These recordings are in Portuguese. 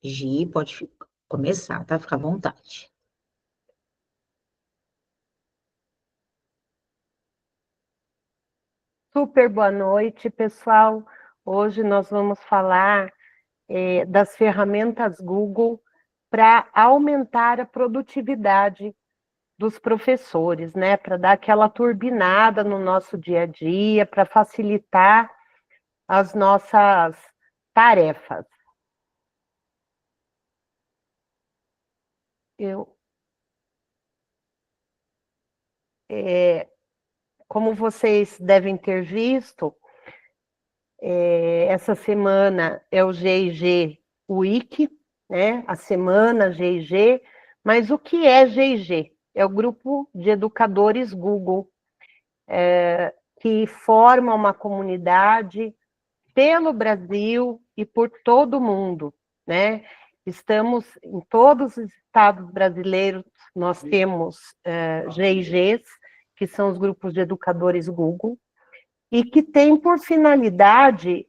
Gi, pode começar, tá? Fica à vontade. Super boa noite, pessoal. Hoje nós vamos falar das ferramentas Google para aumentar a produtividade dos professores, né? Para dar aquela turbinada no nosso dia a dia, para facilitar as nossas tarefas. Eu, como vocês devem ter visto, essa semana é o G&G Week, né? A semana G&G, mas o que é G&G? É o grupo de educadores Google, que forma uma comunidade pelo Brasil e por todo o mundo, né? Estamos em todos os estados brasileiros, nós temos G&Gs, que são os grupos de educadores Google, e que tem por finalidade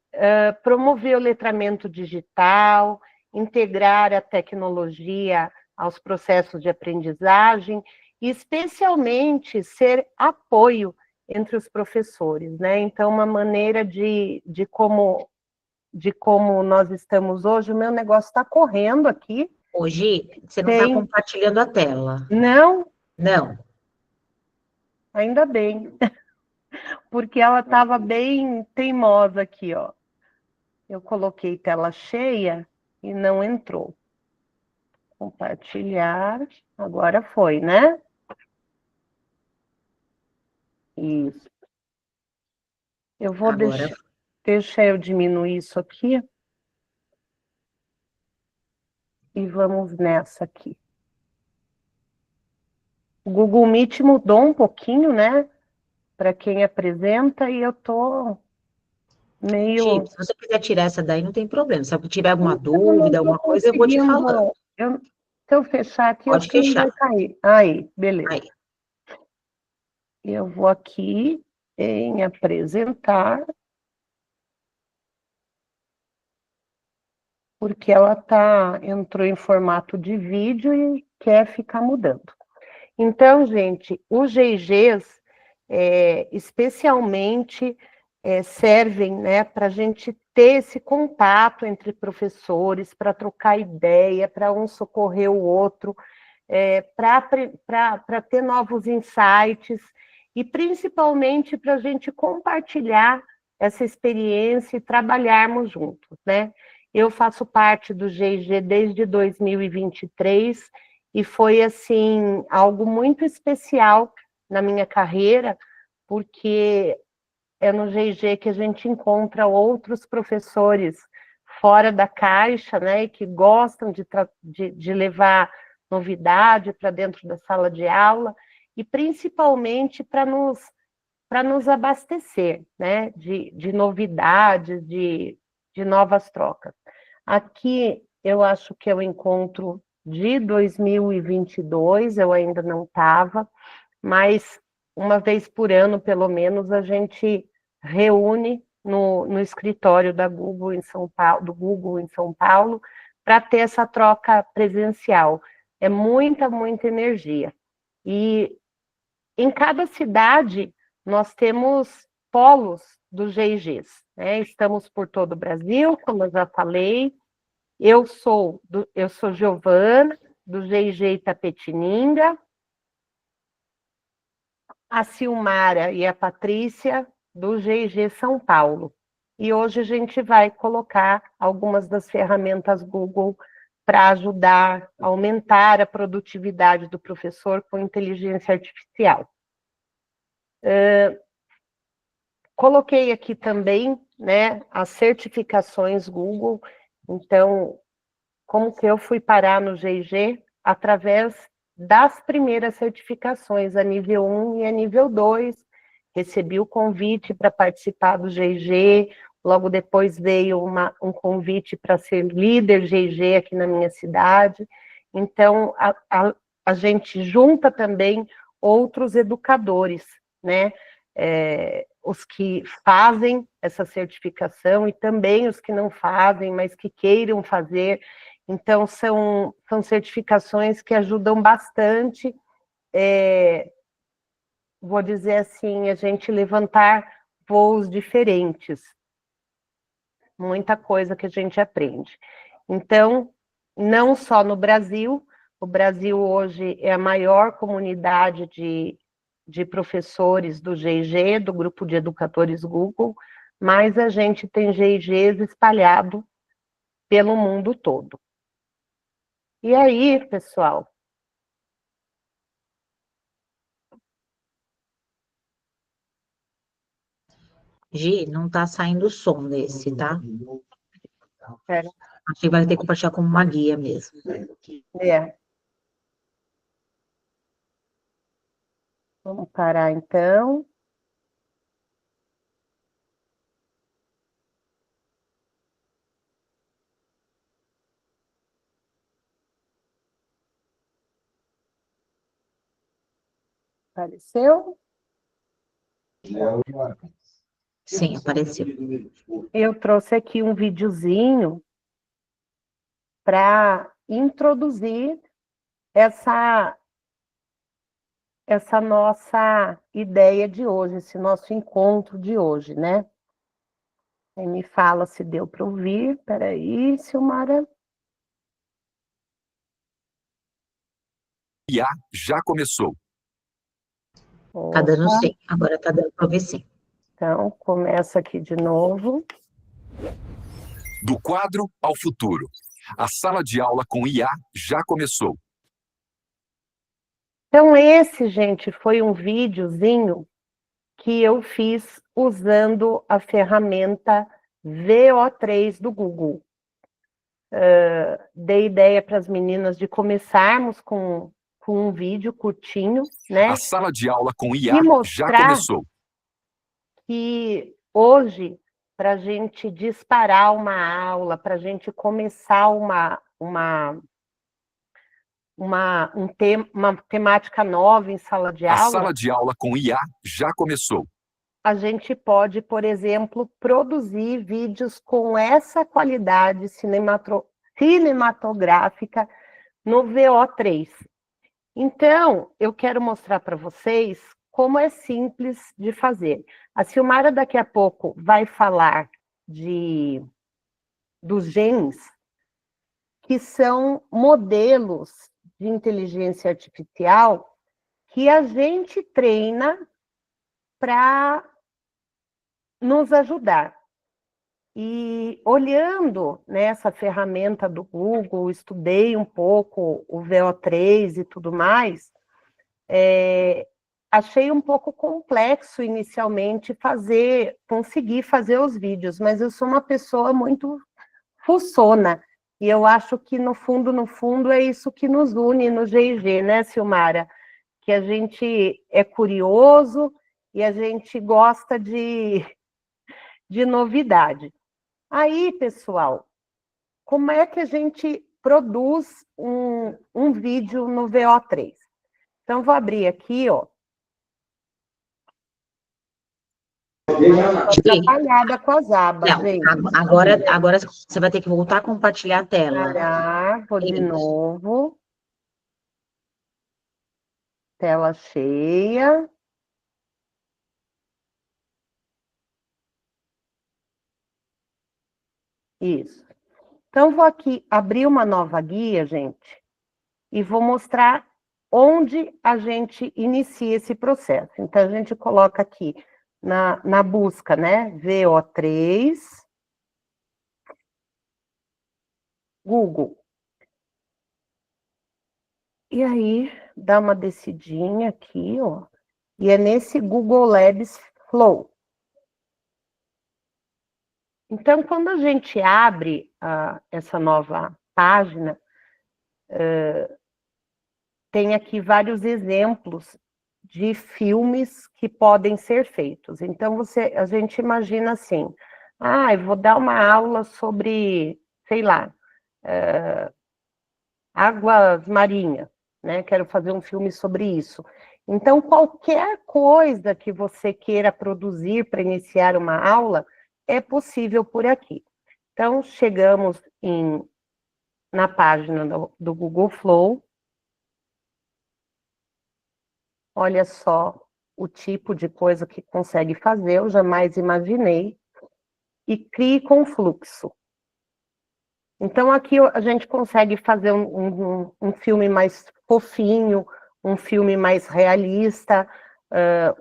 promover o letramento digital, integrar a tecnologia aos processos de aprendizagem, e especialmente ser apoio entre os professores, né? Então, uma maneira de como nós estamos hoje, o meu negócio está correndo aqui. Hoje, você não está compartilhando a tela. Não? Não. Ainda bem, porque ela estava bem teimosa aqui, ó. Eu coloquei tela cheia e não entrou. Compartilhar, agora foi, né? Isso. Eu vou Agora, deixar eu diminuir isso aqui. E vamos nessa aqui. O Google Meet mudou um pouquinho, né? Para quem apresenta, e eu tô Gi, meio... se você quiser tirar essa daí, não tem problema. Se eu tiver alguma Então, eu não dúvida, estou alguma coisa, eu vou te falando. conseguindo... Se eu fechar aqui, Pode acho que não vai fechar. cair. Aí, beleza. Aí, Eu vou aqui em apresentar, porque ela entrou em formato de vídeo e quer ficar mudando. Então, gente, os GIGs, especialmente, servem, né, para a gente ter esse contato entre professores, para trocar ideia, para um socorrer o outro, para ter novos insights, e principalmente para a gente compartilhar essa experiência e trabalharmos juntos, né? Eu faço parte do GIG desde 2023 e foi, assim, algo muito especial na minha carreira, porque é no GIG que a gente encontra outros professores fora da caixa, né, que gostam de levar novidade para dentro da sala de aula, e principalmente para nos abastecer, né, de novidades, de novas trocas. Aqui, eu acho que é o encontro de 2022, eu ainda não estava, mas uma vez por ano, pelo menos, a gente reúne no escritório da Google em São Paulo, do Google em São Paulo, para ter essa troca presencial. É muita, muita energia. E em cada cidade, nós temos polos dos GIGs, né? Estamos por todo o Brasil, como eu já falei. Eu sou Giovana, do GIG Itapetininga, a Silmara e a Patrícia, do GIG São Paulo. E hoje a gente vai colocar algumas das ferramentas Google para ajudar a aumentar a produtividade do professor com inteligência artificial. Coloquei aqui também, né, as certificações Google. Então, como que eu fui parar no GIG? Através das primeiras certificações, a nível 1 e a nível 2. Recebi o convite para participar do GIG, logo depois veio um convite para ser líder GIG aqui na minha cidade. Então, a gente junta também outros educadores, né? Os que fazem essa certificação e também os que não fazem, mas que queiram fazer. Então, são certificações que ajudam bastante, vou dizer assim, a gente levantar voos diferentes. Muita coisa que a gente aprende. Então, não só no Brasil, o Brasil hoje é a maior comunidade de professores do GIG, do Grupo de Educadores Google, mas a gente tem GIGs espalhado pelo mundo todo. E aí, pessoal? Gi, não tá saindo o som desse, tá? Pera, Acho que vai ter que compartilhar como uma guia mesmo. é. Vamos parar, então. Apareceu? Sim, apareceu. Eu trouxe aqui um videozinho para introduzir essa nossa ideia de hoje, esse nosso encontro de hoje, né? Aí me fala se deu para ouvir. Peraí, Silmara. IA já começou. Tá dando Opa, sim. Agora tá dando para ver sim. então, começa aqui de novo. Do quadro ao futuro. A sala de aula com IA já começou. Então, esse, gente, foi um videozinho que eu fiz usando a ferramenta VO3 do Google. Dei ideia para as meninas de começarmos com um vídeo curtinho, né? A sala de aula com IA E já mostrar começou. que hoje, para a gente disparar uma aula, para a gente começar uma temática nova em sala de A aula, sala de aula com IA já começou. a gente pode, por exemplo, produzir vídeos com essa qualidade cinematográfica no VO3. Então, eu quero mostrar para vocês como é simples de fazer. A Silmara daqui a pouco vai falar dos genes, que são modelos de inteligência artificial que a gente treina para nos ajudar. E olhando nessa ferramenta do Google, estudei um pouco o VO3 e tudo mais, achei um pouco complexo inicialmente conseguir fazer os vídeos, mas eu sou uma pessoa muito fuçona, e eu acho que no fundo, é isso que nos une no GIG, né, Silmara? Que a gente é curioso e a gente gosta de novidade. Aí, pessoal, como é que a gente produz um vídeo no VO3? Então, vou abrir aqui, ó. Estou atrapalhada com as abas, Não, gente. agora você vai ter que voltar a compartilhar a tela. Parar, vou de novo. Tela cheia. Isso. Então, vou aqui abrir uma nova guia, gente, e vou mostrar onde a gente inicia esse processo. Então, a gente coloca aqui na busca, né? VO3, Google. E aí, dá uma descidinha aqui, ó. E é nesse Google Labs Flow. Então, quando a gente abre essa nova página, tem aqui vários exemplos de filmes que podem ser feitos. Então, a gente imagina assim, eu vou dar uma aula sobre, sei lá, águas marinhas, né? Quero fazer um filme sobre isso. Então, qualquer coisa que você queira produzir para iniciar uma aula, é possível por aqui. Então, chegamos na página do Google Flow. Olha só o tipo de coisa que consegue fazer, eu jamais imaginei. E crie com fluxo. Então, aqui a gente consegue fazer um filme mais fofinho, um filme mais realista,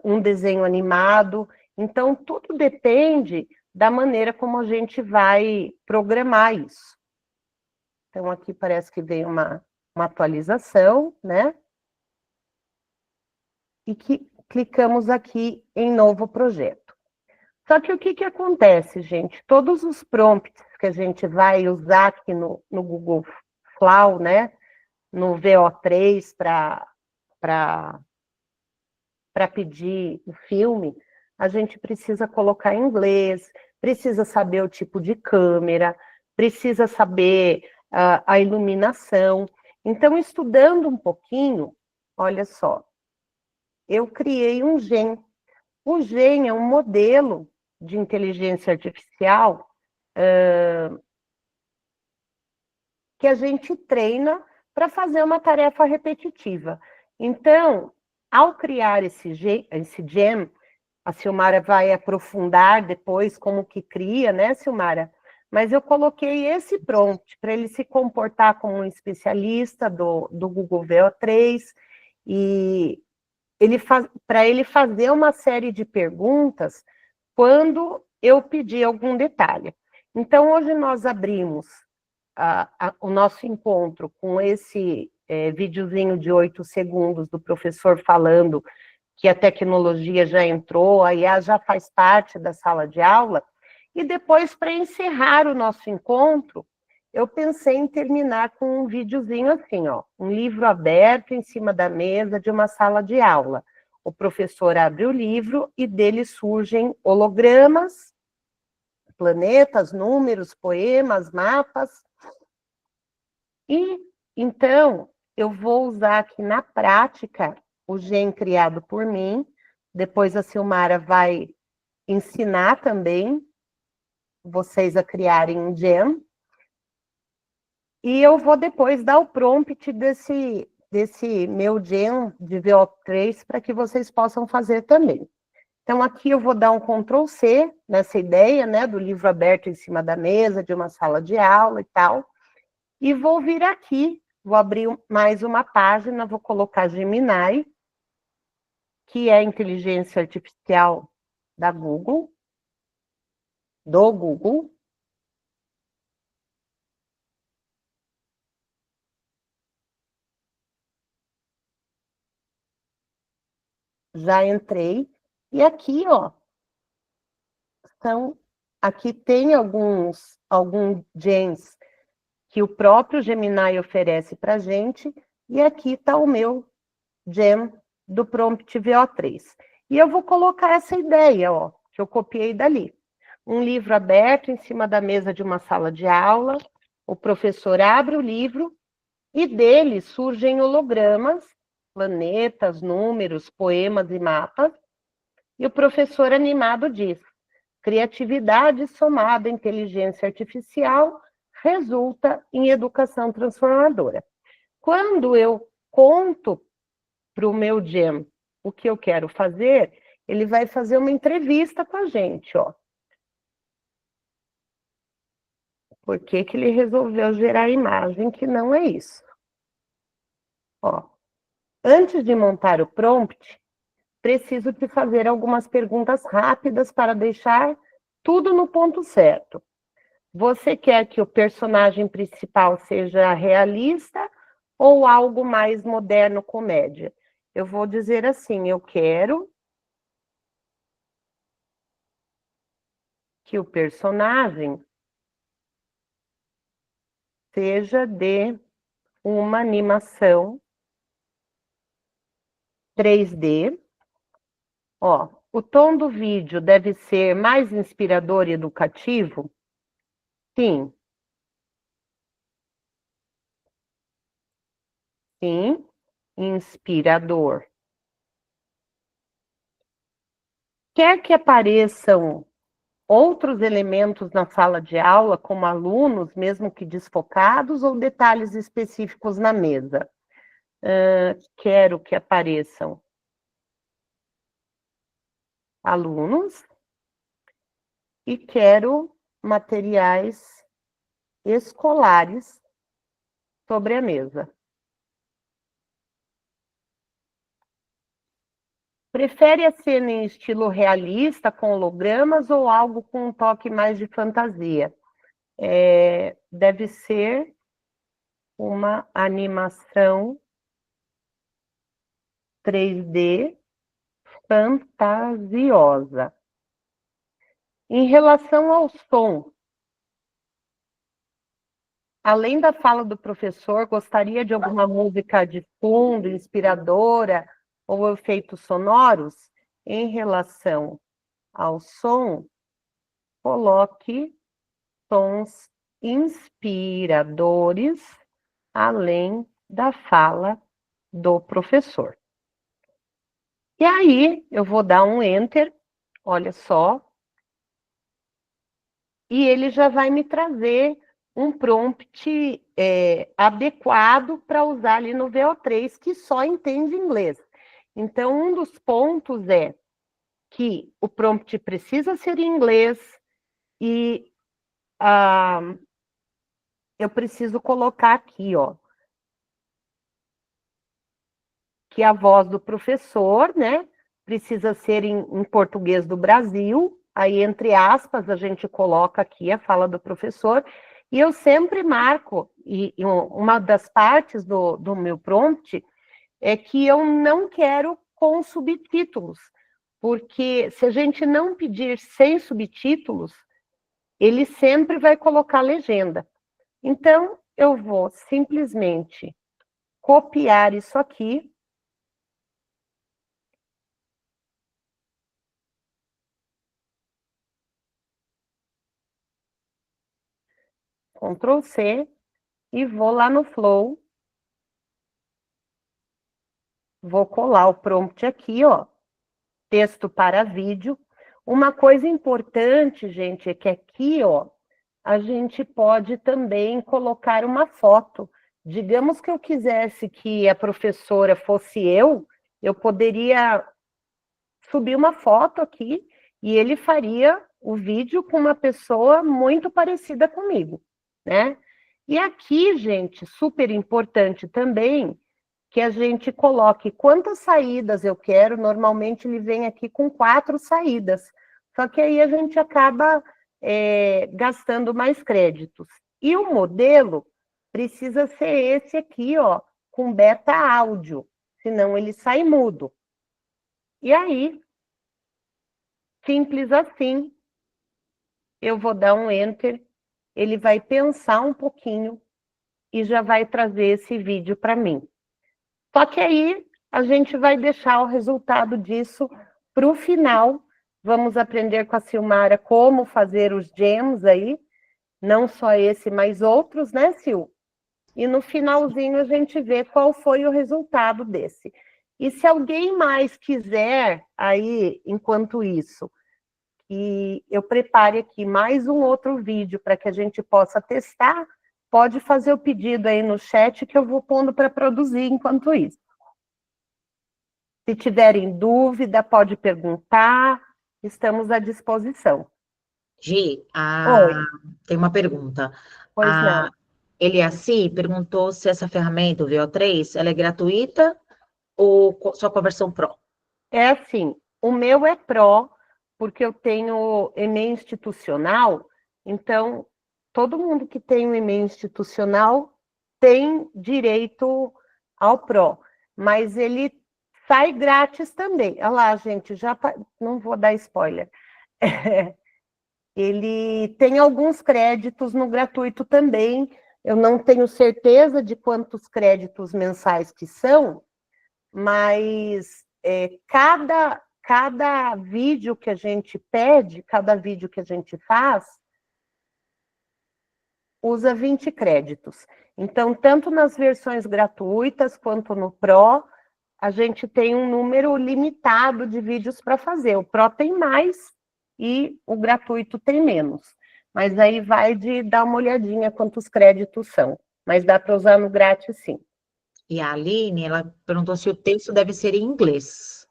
um desenho animado. Então, tudo depende da maneira como a gente vai programar isso. Então, aqui parece que vem uma atualização, né? E que clicamos aqui em novo projeto. Só que o que acontece, gente? Todos os prompts que a gente vai usar aqui no Google Flow, né? No VO3 para pedir o filme, a gente precisa colocar em inglês, precisa saber o tipo de câmera, precisa saber a iluminação. Então, estudando um pouquinho, olha só, eu criei um GEM. O GEM é um modelo de inteligência artificial que a gente treina para fazer uma tarefa repetitiva. Então, ao criar esse GEM, a Silmara vai aprofundar depois como que cria, né, Silmara? Mas eu coloquei esse prompt para ele se comportar como um especialista do Google VO3 e para ele fazer uma série de perguntas quando eu pedir algum detalhe. Então, hoje nós abrimos o nosso encontro com esse videozinho de 8 segundos do professor falando que a tecnologia já entrou, a IA já faz parte da sala de aula, e depois, para encerrar o nosso encontro, eu pensei em terminar com um videozinho assim, ó, um livro aberto em cima da mesa de uma sala de aula. O professor abre o livro e dele surgem hologramas, planetas, números, poemas, mapas. E, então, eu vou usar aqui na prática o GEM criado por mim, depois a Silmara vai ensinar também vocês a criarem um GEM, e eu vou depois dar o prompt desse meu GEM de VO3 para que vocês possam fazer também. Então, aqui eu vou dar um Ctrl C nessa ideia, né, do livro aberto em cima da mesa, de uma sala de aula e tal, e vou vir aqui, vou abrir mais uma página, vou colocar Gemini, que é a inteligência artificial da Google, do Google. Já entrei, e aqui, ó, aqui tem alguns gems que o próprio Gemini oferece para a gente, e aqui está o meu gem do prompt VO3. E eu vou colocar essa ideia, ó, que eu copiei dali. Um livro aberto em cima da mesa de uma sala de aula, o professor abre o livro e dele surgem hologramas, planetas, números, poemas e mapas, e o professor animado diz: criatividade somada à inteligência artificial resulta em educação transformadora. Quando eu conto para o meu GEM o que eu quero fazer, ele vai fazer uma entrevista com a gente, ó. Por que que ele resolveu gerar a imagem que não é isso? Ó, antes de montar o prompt, preciso te fazer algumas perguntas rápidas para deixar tudo no ponto certo. Você quer que o personagem principal seja realista ou algo mais moderno, comédia? Eu vou dizer assim, eu quero que o personagem seja de uma animação 3D. Ó, o tom do vídeo deve ser mais inspirador e educativo? Sim. Sim, inspirador. Quer que apareçam outros elementos na sala de aula, como alunos, mesmo que desfocados, ou detalhes específicos na mesa? Quero que apareçam alunos e quero materiais escolares sobre a mesa. Prefere a cena em estilo realista, com hologramas, ou algo com um toque mais de fantasia? Deve ser uma animação 3D fantasiosa. Em relação ao som, além da fala do professor, gostaria de alguma música de fundo, inspiradora, ou efeitos sonoros? Em relação ao som, coloque sons inspiradores, além da fala do professor. E aí, eu vou dar um Enter, olha só, e ele já vai me trazer um prompt adequado para usar ali no VO3, que só entende inglês. Então, um dos pontos é que o prompt precisa ser em inglês e eu preciso colocar aqui, ó, que a voz do professor, né, precisa ser em português do Brasil, aí entre aspas a gente coloca aqui a fala do professor, e eu sempre marco, e uma das partes do meu prompt é que eu não quero com subtítulos, porque se a gente não pedir sem subtítulos, ele sempre vai colocar legenda. Então, eu vou simplesmente copiar isso aqui, Ctrl C, e vou lá no Flow, vou colar o prompt aqui, ó, texto para vídeo. Uma coisa importante, gente, é que aqui, ó, a gente pode também colocar uma foto. Digamos que eu quisesse que a professora fosse eu poderia subir uma foto aqui e ele faria o vídeo com uma pessoa muito parecida comigo, né? E aqui, gente, super importante também, que a gente coloque quantas saídas eu quero. Normalmente ele vem aqui com 4 saídas, só que aí a gente acaba gastando mais créditos. E o modelo precisa ser esse aqui, ó, com beta áudio, senão ele sai mudo. E aí, simples assim, eu vou dar um Enter, ele vai pensar um pouquinho e já vai trazer esse vídeo para mim. Só que aí a gente vai deixar o resultado disso para o final. Vamos aprender com a Silmara como fazer os gems aí, não só esse, mas outros, né, Sil? E no finalzinho a gente vê qual foi o resultado desse. E se alguém mais quiser aí, enquanto isso, e eu prepare aqui mais um outro vídeo para que a gente possa testar, pode fazer o pedido aí no chat que eu vou pondo para produzir enquanto isso. Se tiverem dúvida, pode perguntar, estamos à disposição. Gi, Oi, tem uma pergunta. pois não. Eliassi perguntou se essa ferramenta, o VO3, ela é gratuita ou só com a versão Pro? É assim, o meu é Pro, porque eu tenho e-mail institucional, então todo mundo que tem um e-mail institucional tem direito ao Pro, mas ele sai grátis também. Olha lá, gente, não vou dar spoiler. Ele tem alguns créditos no gratuito também. Eu não tenho certeza de quantos créditos mensais que são, mas cada vídeo que a gente pede, cada vídeo que a gente faz, usa 20 créditos. Então, tanto nas versões gratuitas quanto no Pro, a gente tem um número limitado de vídeos para fazer. O Pro tem mais, e o gratuito tem menos. Mas aí vai de dar uma olhadinha quantos créditos são. Mas dá para usar no grátis, sim. E a Aline, ela perguntou se o texto deve ser em inglês.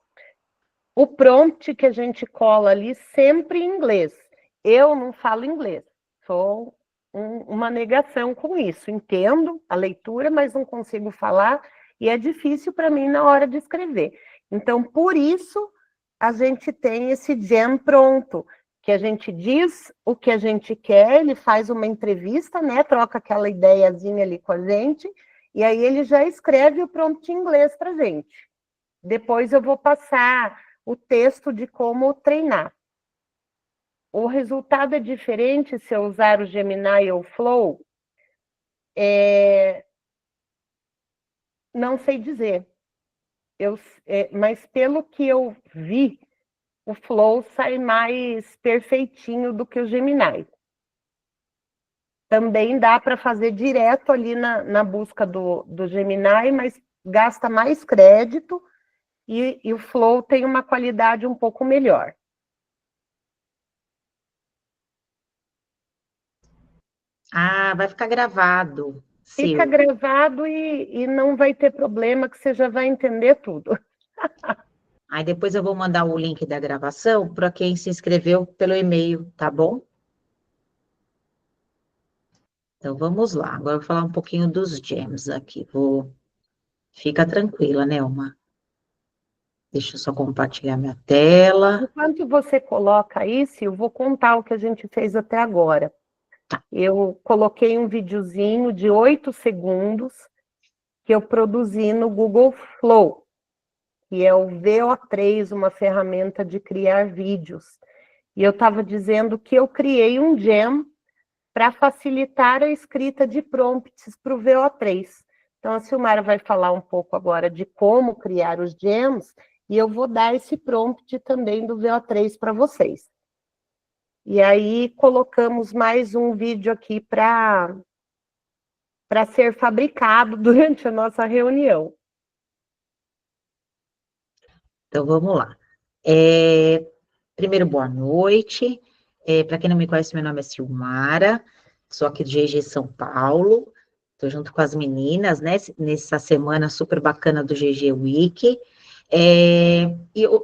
O prompt que a gente cola ali sempre em inglês. Eu não falo inglês, sou uma negação com isso. Entendo a leitura, mas não consigo falar, e é difícil para mim na hora de escrever. Então, por isso, a gente tem esse jam pronto, que a gente diz o que a gente quer, ele faz uma entrevista, né? Troca aquela ideiazinha ali com a gente, e aí ele já escreve o prompt em inglês para a gente. Depois eu vou passar o texto de como treinar. O resultado é diferente se eu usar o Gemini ou o Flow? Não sei dizer. Mas pelo que eu vi, o Flow sai mais perfeitinho do que o Gemini. Também dá para fazer direto ali na busca do Gemini, mas gasta mais crédito e o Flow tem uma qualidade um pouco melhor. Ah, vai ficar gravado. Fica gravado e não vai ter problema, que você já vai entender tudo. Aí depois eu vou mandar o link da gravação para quem se inscreveu pelo e-mail, tá bom? Então vamos lá. Agora eu vou falar um pouquinho dos gems aqui. Fica tranquila, né, Uma? Deixa eu só compartilhar minha tela. Enquanto você coloca isso, eu vou contar o que a gente fez até agora. Eu coloquei um videozinho de 8 segundos que eu produzi no Google Flow, que é o VO3, uma ferramenta de criar vídeos. E eu estava dizendo que eu criei um gem para facilitar a escrita de prompts para o VO3. Então, a Silmara vai falar um pouco agora de como criar os gems, e eu vou dar esse prompt também do VO3 para vocês. E aí, colocamos mais um vídeo aqui para ser fabricado durante a nossa reunião. Então, vamos lá. Primeiro, boa noite. Para quem não me conhece, meu nome é Silmara, sou aqui do GG São Paulo, estou junto com as meninas, né, nessa semana super bacana do GG Week.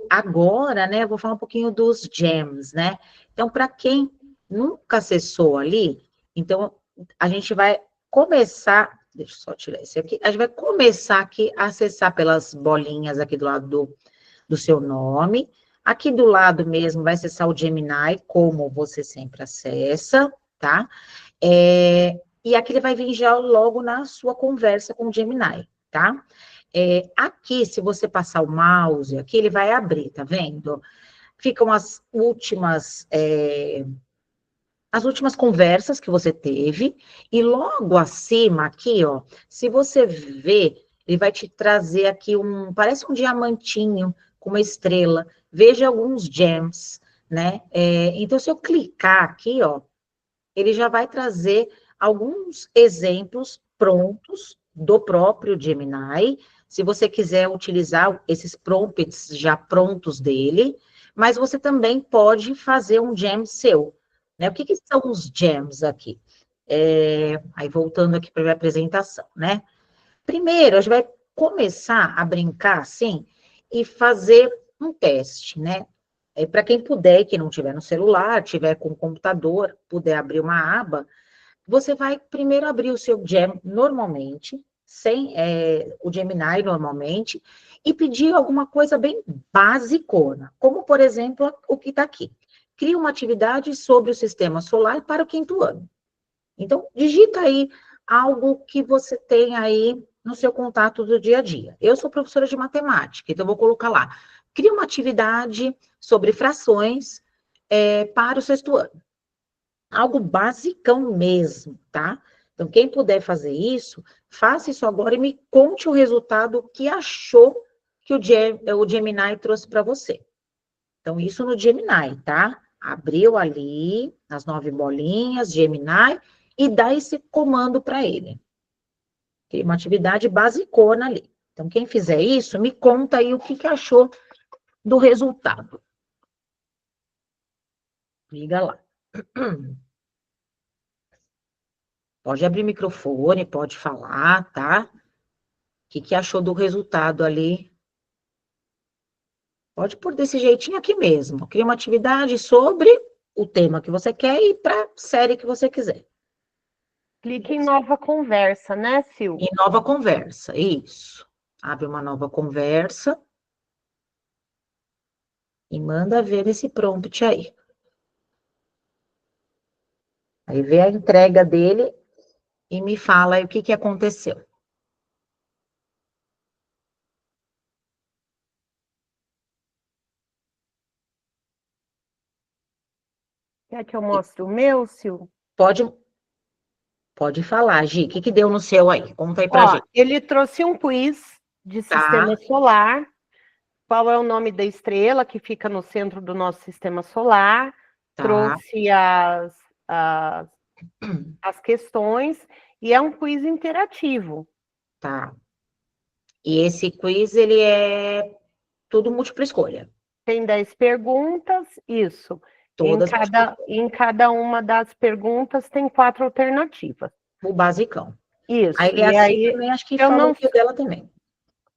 Agora, né, eu vou falar um pouquinho dos gems, né? Então, para quem nunca acessou ali, então, a gente vai começar, deixa eu só tirar esse aqui, a gente vai começar aqui a acessar pelas bolinhas aqui do lado do seu nome. Aqui do lado mesmo vai acessar o Gemini, como você sempre acessa, tá? E aqui ele vai vir já logo na sua conversa com o Gemini, tá? Aqui, se você passar o mouse, aqui ele vai abrir, tá vendo? Ficam as últimas conversas que você teve, e logo acima aqui, ó, se você ver, ele vai te trazer aqui parece um diamantinho com uma estrela, veja alguns gems, né? Então, se eu clicar aqui, ó, ele já vai trazer alguns exemplos prontos do próprio Gemini, se você quiser utilizar esses prompts já prontos dele, mas você também pode fazer um gem seu, né? O que são os gems aqui? Aí, voltando aqui para a minha apresentação, né? Primeiro, a gente vai começar a brincar, assim, e fazer um teste, né? Para quem puder, quem não tiver no celular, tiver com o computador, puder abrir uma aba, você vai primeiro abrir o seu Gem normalmente, sem o Gemini normalmente, e pedir alguma coisa bem basicona, como, por exemplo, o que está aqui. Cria uma atividade sobre o sistema solar para o 5º ano. Então, digita aí algo que você tem aí no seu contato do dia a dia. Eu sou professora de matemática, então eu vou colocar lá. Cria uma atividade sobre frações para o 6º ano. Algo basicão mesmo, tá? Então, quem puder fazer isso, faça isso agora e me conte o resultado que achou que o Gemini trouxe para você. Então, isso no Gemini, tá? Abriu ali as 9 bolinhas, Gemini, e dá esse comando para ele. Tem uma atividade basicona ali. Então, quem fizer isso, me conta aí o que achou do resultado. Liga lá. Pode abrir o microfone, pode falar, tá? O que achou do resultado ali? Pode pôr desse jeitinho aqui mesmo. Cria uma atividade sobre o tema que você quer e para a série que você quiser. Clique em nova conversa, né, Sil? Em nova conversa, isso. Abre uma nova conversa e manda ver esse prompt aí. Aí vê a entrega dele e me fala aí o que aconteceu. Quer que eu mostre o meu, Sil? Pode falar, Gi. O que deu no seu aí? Conta aí pra Ó, gente. ele trouxe um quiz de sistema Tá, solar. Qual é o nome da estrela que fica no centro do nosso sistema solar? tá, Trouxe as questões e é um quiz interativo. tá. E esse quiz, ele é tudo múltipla escolha. Tem 10 perguntas, isso. Todas múltipla escolha. Em cada uma das perguntas tem 4 alternativas. O basicão. Isso. Aí, E assim, aí, também acho que se eu falou não, o que dela também.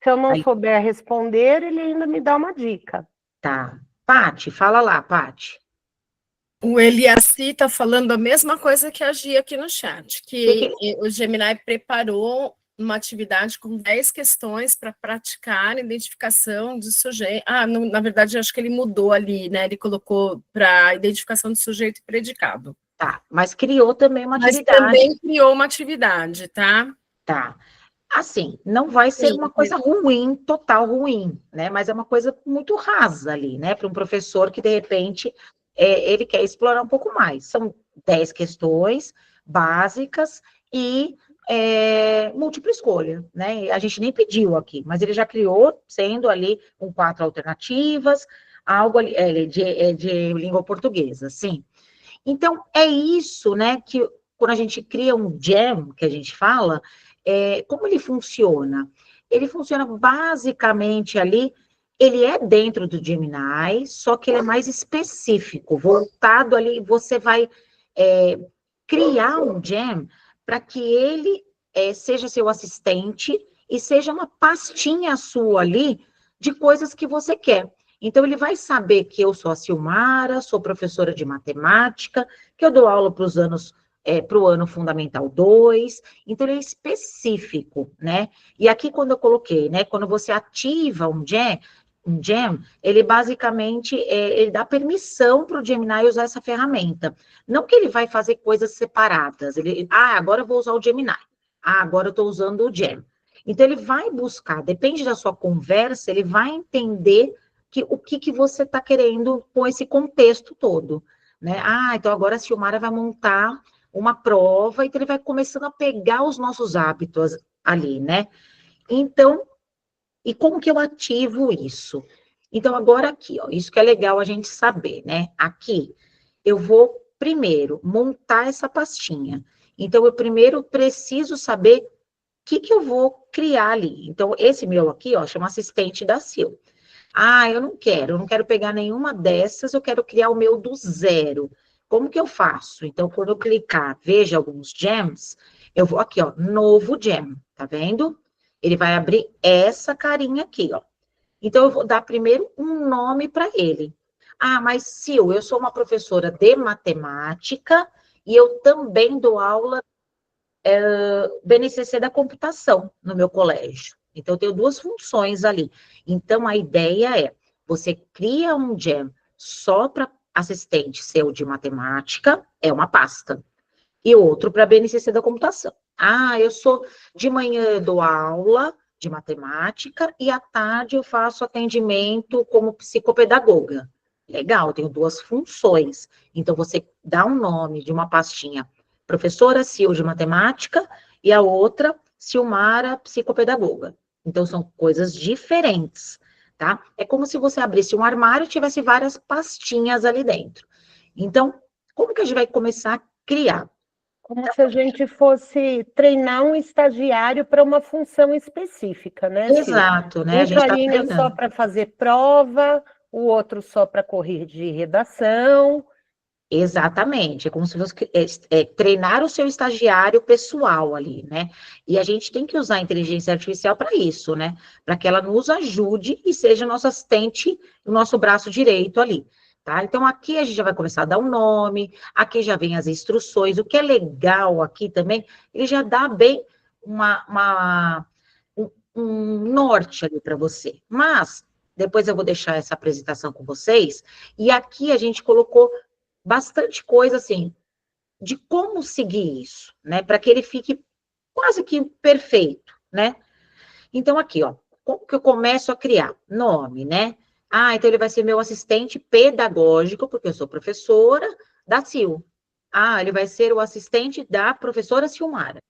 se eu não Aí, souber responder, ele ainda me dá uma dica. tá. Pati, fala lá, Pati. O Eliassi está falando a mesma coisa que a Gia aqui no chat, que o Gemini preparou uma atividade com 10 questões para praticar a identificação de sujeito. Na verdade, eu acho que ele mudou ali, né? Ele colocou para identificação de sujeito e predicado. Tá, mas criou também uma Mas atividade. também criou uma atividade, tá? Tá. Assim, não vai ser Sim, uma coisa ruim, total ruim, né? Mas é uma coisa muito rasa ali, né? Para um professor que, de repente, ele quer explorar um pouco mais. São 10 questões básicas e múltipla escolha, né? A gente nem pediu aqui, mas ele já criou, sendo ali com 4 alternativas, algo ali, de língua portuguesa, sim. Então, é isso, né, que quando a gente cria um jam, que a gente fala, como ele funciona? Ele funciona basicamente ali, ele é dentro do Gemini, só que ele é mais específico, voltado ali, você vai criar um jam para que ele seja seu assistente e seja uma pastinha sua ali de coisas que você quer. Então, ele vai saber que eu sou a Silmara, sou professora de matemática, que eu dou aula para o ano Fundamental 2, então ele é específico, né? E aqui, quando eu coloquei, né, quando você ativa um jam, ele basicamente, ele dá permissão para o Gemini usar essa ferramenta. Não que ele vai fazer coisas separadas, agora eu vou usar o Gemini, agora eu estou usando o jam. Então, ele vai buscar, depende da sua conversa, ele vai entender o que você está querendo com esse contexto todo, né? Então agora a Silmara vai montar uma prova, então ele vai começando a pegar os nossos hábitos ali, né? Então, e como que eu ativo isso? Então, agora aqui, ó, isso que é legal a gente saber, né? Aqui, eu vou primeiro montar essa pastinha. Então, eu primeiro preciso saber o que eu vou criar ali. Então, esse meu aqui, ó, chama assistente da Sil. Eu não quero pegar nenhuma dessas, eu quero criar o meu do zero. Como que eu faço? Então, quando eu clicar, veja alguns gems, eu vou aqui, ó, novo gem, tá vendo? Ele vai abrir essa carinha aqui, ó. Então, eu vou dar primeiro um nome para ele. Mas Sil, eu sou uma professora de matemática e eu também dou aula BNCC da computação no meu colégio. Então, eu tenho 2 funções ali. Então, a ideia é, você cria um jam só para assistente seu de matemática, é uma pasta, e outro para BNCC da computação. Eu sou, de manhã eu dou aula de matemática, e à tarde eu faço atendimento como psicopedagoga. Legal, tenho 2 funções. Então, você dá um nome de uma pastinha, professora Sil de matemática, e a outra, Silmara, psicopedagoga. Então, são coisas diferentes, tá? É como se você abrisse um armário e tivesse várias pastinhas ali dentro. Então, como que a gente vai começar a criar? Como se a gente fosse treinar um estagiário para uma função específica, né, Sil? Exato, né? A Um gente está carinha só treinando. para fazer prova, o outro só para corrigir redação. Exatamente, é como se você treinar o seu estagiário pessoal ali, né? E a gente tem que usar a inteligência artificial para isso, né? Para que ela nos ajude e seja nosso assistente, o nosso braço direito ali, tá? Então, aqui a gente já vai começar a dar um nome, aqui já vem as instruções. O que é legal aqui também, ele já dá bem um norte ali para você. Mas, depois eu vou deixar essa apresentação com vocês, e aqui a gente colocou bastante coisa, assim, de como seguir isso, né? Para que ele fique quase que perfeito, né? Então, aqui, ó, como que eu começo a criar? Nome, né? Ah, então ele vai ser meu assistente pedagógico, porque eu sou professora da Sil. Ah, ele vai ser o assistente da professora Silmara.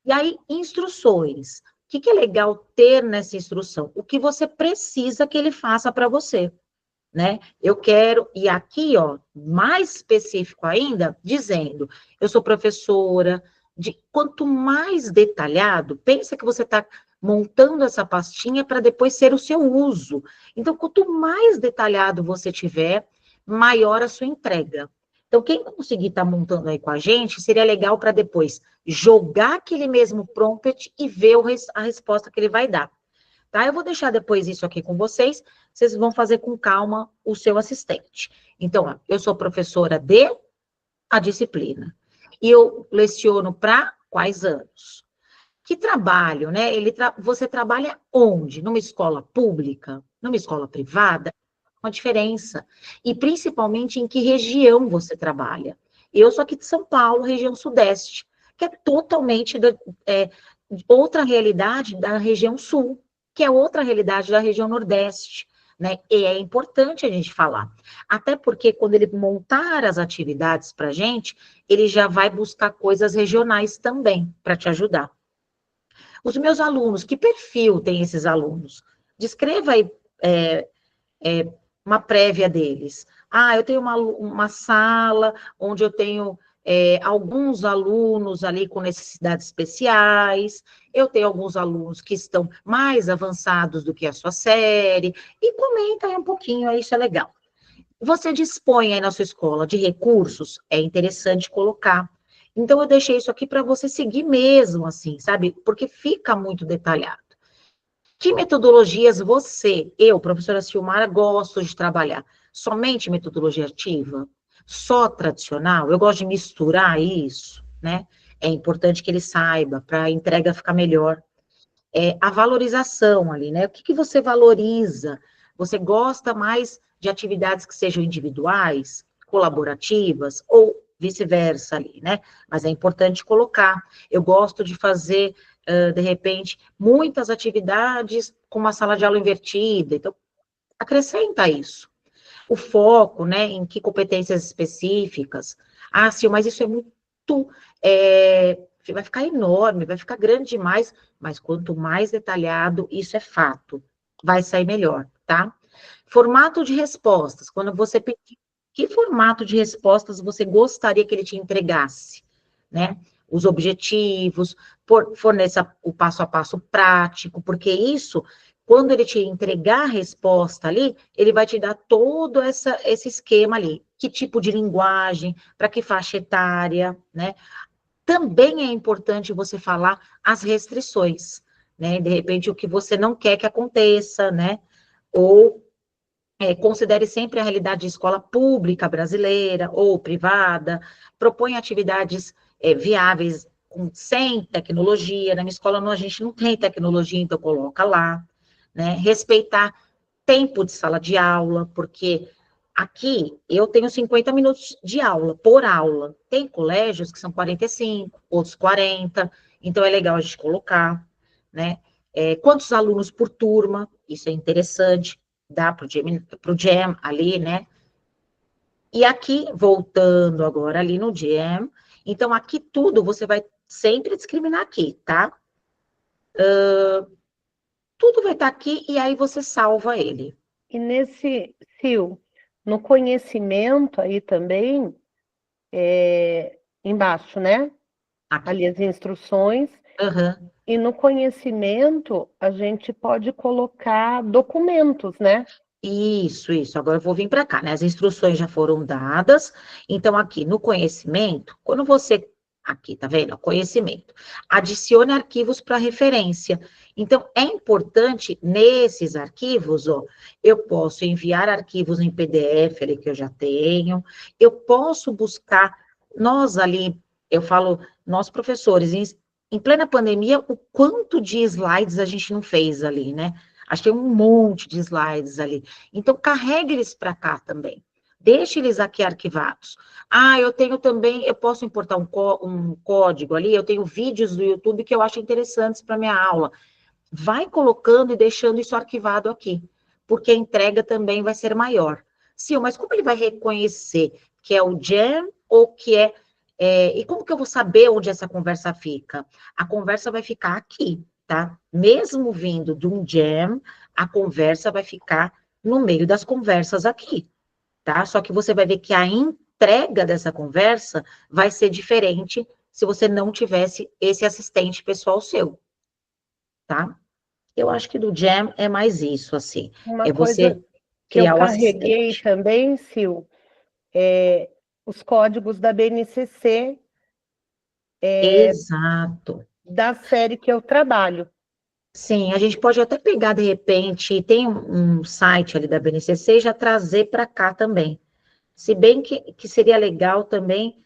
E aí, instruções. O que é legal ter nessa instrução? O que você precisa que ele faça para você, né? Eu quero, e aqui, ó, mais específico ainda, dizendo, eu sou professora, quanto mais detalhado, pensa que você está montando essa pastinha para depois ser o seu uso. Então, quanto mais detalhado você tiver, maior a sua entrega. Então, quem conseguir estar montando aí com a gente, seria legal para depois jogar aquele mesmo prompt e ver a resposta que ele vai dar. Tá? Eu vou deixar depois isso aqui com vocês vão fazer com calma o seu assistente. Então, ó, eu sou professora de a disciplina. E eu leciono para quais anos? Que trabalho, né? Você trabalha onde? Numa escola pública? Numa escola privada? Uma diferença. E principalmente em que região você trabalha. Eu sou aqui de São Paulo, região sudeste, que é totalmente outra realidade da região sul, que é outra realidade da região nordeste, né? E é importante a gente falar. Até porque quando ele montar as atividades para a gente, ele já vai buscar coisas regionais também, para te ajudar. Os meus alunos, que perfil tem esses alunos? Descreva aí uma prévia deles. Ah, eu tenho uma sala onde eu tenho alguns alunos ali com necessidades especiais, eu tenho alguns alunos que estão mais avançados do que a sua série, e comenta aí um pouquinho, isso é legal. Você dispõe aí na sua escola de recursos? É interessante colocar. Então, eu deixei isso aqui para você seguir mesmo, assim, sabe? Porque fica muito detalhado. Que metodologias eu, professora Silmara, gosto de trabalhar? Somente metodologia ativa? Só tradicional? Eu gosto de misturar isso, né? É importante que ele saiba, para a entrega ficar melhor. A valorização ali, né? O que você valoriza? Você gosta mais de atividades que sejam individuais, colaborativas, ou vice-versa ali, né? Mas é importante colocar. Eu gosto de fazer de repente, muitas atividades com uma sala de aula invertida. Então, acrescenta isso. O foco, né, em que competências específicas. Ah, Sil, mas isso é muito... vai ficar enorme, vai ficar grande demais, mas quanto mais detalhado, isso é fato. Vai sair melhor, tá? Formato de respostas. Quando você pedir, que formato de respostas você gostaria que ele te entregasse, né? Os objetivos, forneça o passo a passo prático, porque isso, quando ele te entregar a resposta ali, ele vai te dar todo esse esquema ali. Que tipo de linguagem, para que faixa etária, né? Também é importante você falar as restrições, né? De repente, o que você não quer que aconteça, né? Ou considere sempre a realidade de escola pública brasileira ou privada, propõe atividades viáveis sem tecnologia. Na minha escola a gente não tem tecnologia, então coloca lá, né? Respeitar tempo de sala de aula, porque aqui eu tenho 50 minutos de aula, por aula. Tem colégios que são 45, outros 40, então é legal a gente colocar, né? Quantos alunos por turma, isso é interessante, dá para o Jam ali, né? E aqui, voltando agora ali no Jam, então aqui tudo você vai sempre discriminar aqui, tá? Tudo vai estar aqui e aí você salva ele. E nesse, Sil, no conhecimento aí também, embaixo, né? Aqui. Ali as instruções. Uhum. E no conhecimento, a gente pode colocar documentos, né? Isso. Agora eu vou vir para cá, né? As instruções já foram dadas. Então, aqui no conhecimento, quando você. Aqui, tá vendo? Conhecimento. Adicione arquivos para referência. Então, é importante, nesses arquivos, ó, eu posso enviar arquivos em PDF ali que eu já tenho, eu posso buscar, nós ali, eu falo, nós professores, em plena pandemia, o quanto de slides a gente não fez ali, né? Acho que tem um monte de slides ali. Então, carregue eles para cá também. Deixe eles aqui arquivados. Ah, eu tenho também, eu posso importar um código ali, eu tenho vídeos do YouTube que eu acho interessantes para minha aula. Vai colocando e deixando isso arquivado aqui, porque a entrega também vai ser maior. Sim, mas como ele vai reconhecer que é o Jam ou que e como que eu vou saber onde essa conversa fica? A conversa vai ficar aqui, tá? Mesmo vindo de um Jam, a conversa vai ficar no meio das conversas aqui, tá? Só que você vai ver que a entrega dessa conversa vai ser diferente se você não tivesse esse assistente pessoal seu, tá? Eu acho que do Jam é mais isso, assim. Uma É você coisa que eu criar o carreguei assistente. também, Sil, é os códigos da BNCC Exato. da série que eu trabalho. Sim, a gente pode até pegar, de repente, tem um site ali da BNCC e já trazer para cá também. Se bem que seria legal também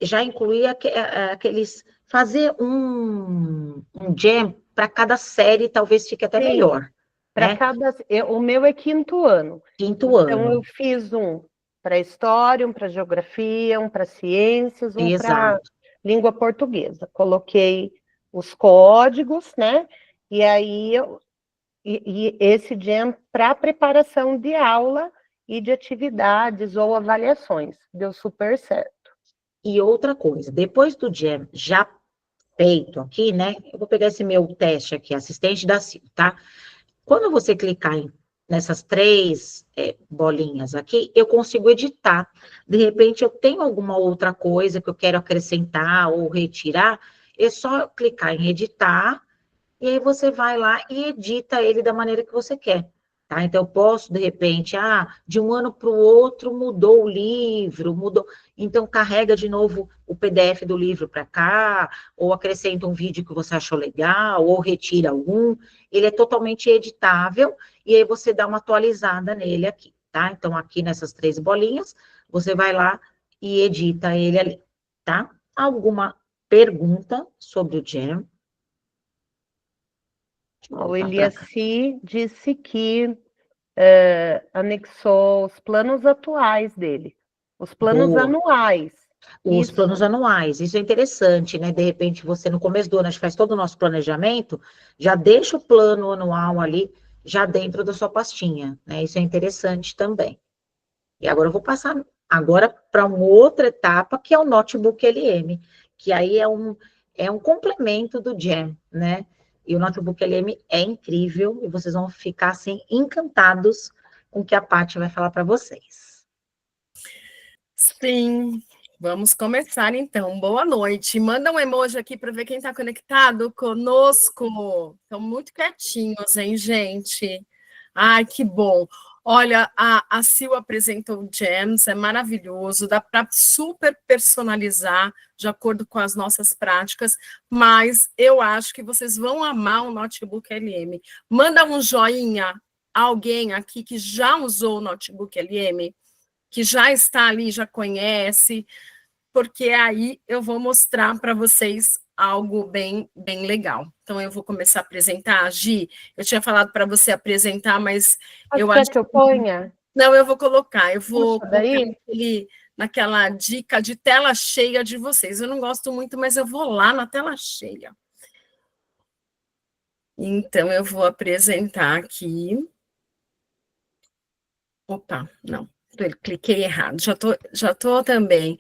já incluir aqueles... Fazer um jam para cada série, talvez fique até Sim, melhor, para né? cada. O meu é 5º ano. Quinto Então, eu ano. fiz um para história, um para geografia, um para ciências, um para Exato. língua portuguesa. Coloquei os códigos, né? E aí e esse jam para preparação de aula e de atividades ou avaliações. Deu super certo. E outra coisa, depois do jam já feito aqui, né? Eu vou pegar esse meu teste aqui, assistente da CIL, tá? Quando você clicar nessas três bolinhas aqui, eu consigo editar. De repente, eu tenho alguma outra coisa que eu quero acrescentar ou retirar, é só clicar em editar, e aí você vai lá e edita ele da maneira que você quer. Tá? Então, eu posso, de repente, de um ano para o outro mudou o livro, mudou. Então, carrega de novo o PDF do livro para cá, ou acrescenta um vídeo que você achou legal, ou retira algum. Ele é totalmente editável, e aí você dá uma atualizada nele aqui, tá? Então, aqui nessas três bolinhas, você vai lá e edita ele ali, tá? Alguma pergunta sobre o Jam? O Voltar para cá. Eliassi disse que anexou os planos atuais dele, os planos Boa. anuais. Os planos Isso, anuais, isso é interessante, né? De repente, você no começo do ano, a gente faz todo o nosso planejamento, já deixa o plano anual ali, já dentro da sua pastinha, né? Isso é interessante também. E agora eu vou passar agora para uma outra etapa, que é o Notebook LM, que aí é um complemento do Jam, né? E o Notebook LM é incrível, e vocês vão ficar, assim, encantados com o que a Paty vai falar para vocês. Sim, vamos começar então. Boa noite. Manda um emoji aqui para ver quem está conectado conosco. Estão muito quietinhos, hein, gente? Ai, que bom. Olha, a Sil apresentou o Gems, é maravilhoso, dá para super personalizar de acordo com as nossas práticas, mas eu acho que vocês vão amar o Notebook LM. Manda um joinha a alguém aqui que já usou o Notebook LM, que já está ali, já conhece, porque aí eu vou mostrar para vocês algo bem, bem legal. Então, eu vou começar a apresentar. Gi, eu tinha falado para você apresentar, mas eu quer acho que eu ponha? Não, eu vou colocar. Eu vou Puxa, colocar daí? naquela dica de tela cheia de vocês. Eu não gosto muito, mas eu vou lá na tela cheia. Então, eu vou apresentar aqui. Opa, não. Eu cliquei errado. Já tô também.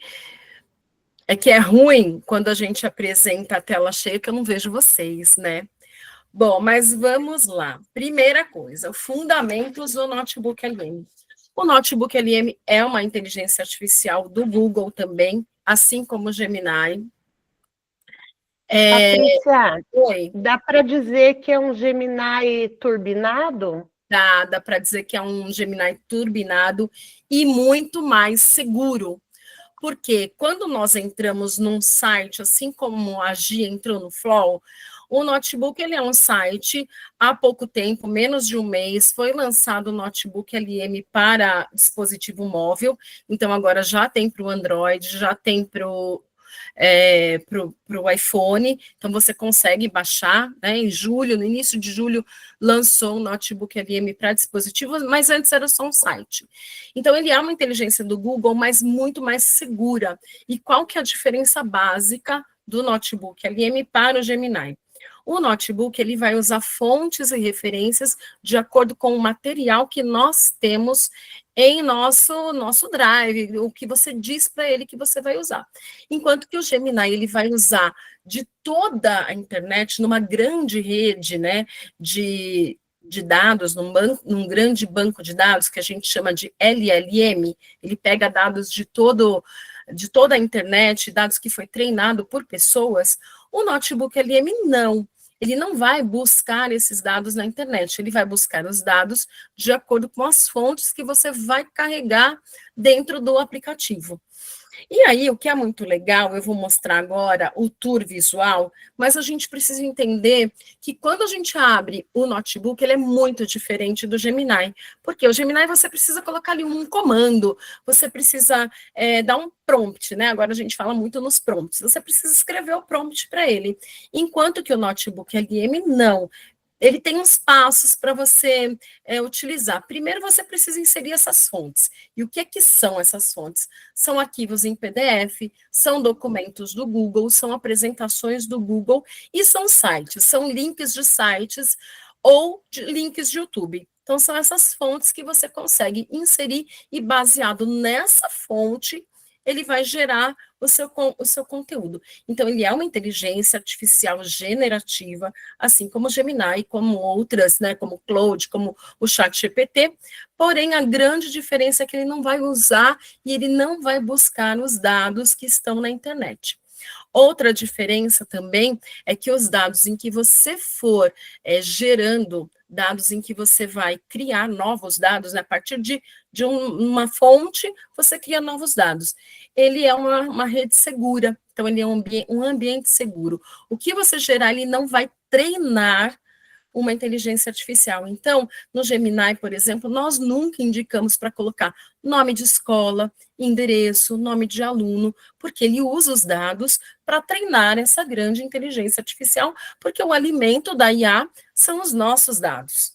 É que é ruim quando a gente apresenta a tela cheia que eu não vejo vocês, né? Bom, mas vamos lá. Primeira coisa, fundamentos do Notebook LM. O Notebook LM é uma inteligência artificial do Google também, assim como o Gemini. Patrícia, Oi. dá para dizer que é um Gemini turbinado? dá para dizer que é um Gemini turbinado e muito mais seguro. Porque quando nós entramos num site, assim como a Gia entrou no Flow, o notebook ele é um site, há pouco tempo, menos de um mês, foi lançado o notebook LM para dispositivo móvel, então agora já tem para o Android, já tem para o iPhone, então você consegue baixar, né? Em julho, no início de julho, lançou um notebook LM para dispositivos, mas antes era só um site. Então, ele é uma inteligência do Google, mas muito mais segura. E qual que é a diferença básica do notebook LM para o Gemini? O notebook ele vai usar fontes e referências de acordo com o material que nós temos em nosso drive, o que você diz para ele que você vai usar. Enquanto que o Gemini ele vai usar de toda a internet, numa grande rede, né, de dados, num grande banco de dados, que a gente chama de LLM, ele pega dados de toda a internet, dados que foi treinado por pessoas. O notebook LM não. Ele não vai buscar esses dados na internet, ele vai buscar os dados de acordo com as fontes que você vai carregar dentro do aplicativo. E aí, o que é muito legal, eu vou mostrar agora o tour visual, mas a gente precisa entender que quando a gente abre o notebook, ele é muito diferente do Gemini, porque o Gemini você precisa colocar ali um comando, você precisa dar um prompt, né? Agora a gente fala muito nos prompts, você precisa escrever o prompt para ele, enquanto que o notebook LM não. Ele tem uns passos para você utilizar. Primeiro, você precisa inserir essas fontes. E o que são essas fontes? São arquivos em PDF, são documentos do Google, são apresentações do Google e são sites, são links de sites ou links de YouTube. Então, são essas fontes que você consegue inserir e, baseado nessa fonte, ele vai gerar o seu conteúdo. Então, ele é uma inteligência artificial generativa, assim como o Gemini, como outras, né, como o Claude, como o ChatGPT, porém, a grande diferença é que ele não vai usar e ele não vai buscar os dados que estão na internet. Outra diferença também é que os dados em que você for gerando, dados em que você vai criar novos dados, né, a partir de uma fonte, você cria novos dados. Ele é uma rede segura, então ele é um ambiente seguro. O que você gerar, ele não vai treinar uma inteligência artificial. Então, no Gemini, por exemplo, nós nunca indicamos para colocar nome de escola, endereço, nome de aluno, porque ele usa os dados para treinar essa grande inteligência artificial, porque o alimento da IA são os nossos dados.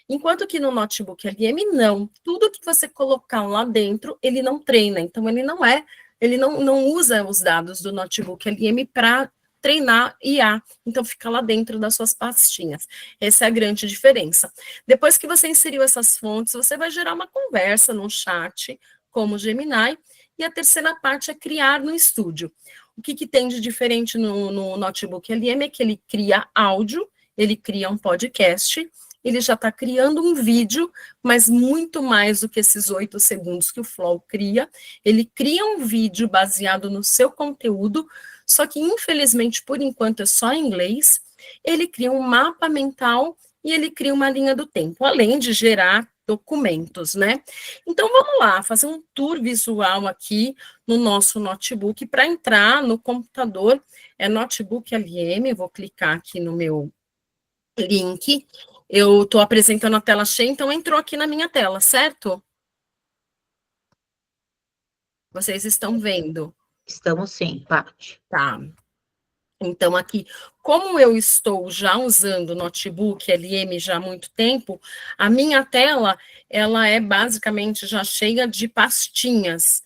Enquanto que no notebook LM, não. Tudo que você colocar lá dentro, ele não treina. Então, ele não usa os dados do notebook LM para treinar IA, então fica lá dentro das suas pastinhas. Essa é a grande diferença. Depois que você inseriu essas fontes, você vai gerar uma conversa no chat, como o Gemini, e a terceira parte é criar no estúdio. O que tem de diferente no notebook LM é que ele cria áudio, ele cria um podcast, ele já está criando um vídeo, mas muito mais do que esses 8 segundos que o Flow cria. Ele cria um vídeo baseado no seu conteúdo, só que, infelizmente, por enquanto, é só em inglês. Ele cria um mapa mental e ele cria uma linha do tempo, além de gerar documentos, né? Então, vamos lá, fazer um tour visual aqui no nosso notebook. Para entrar no computador, é Notebook LM, vou clicar aqui no meu link. Eu estou apresentando a tela cheia, então entrou aqui na minha tela, certo? Vocês estão vendo? Estamos sim, Paty. Tá. Então, aqui, como eu estou já usando o notebook LM já há muito tempo, a minha tela, ela é basicamente já cheia de pastinhas.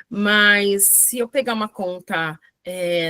Mas, se eu pegar uma conta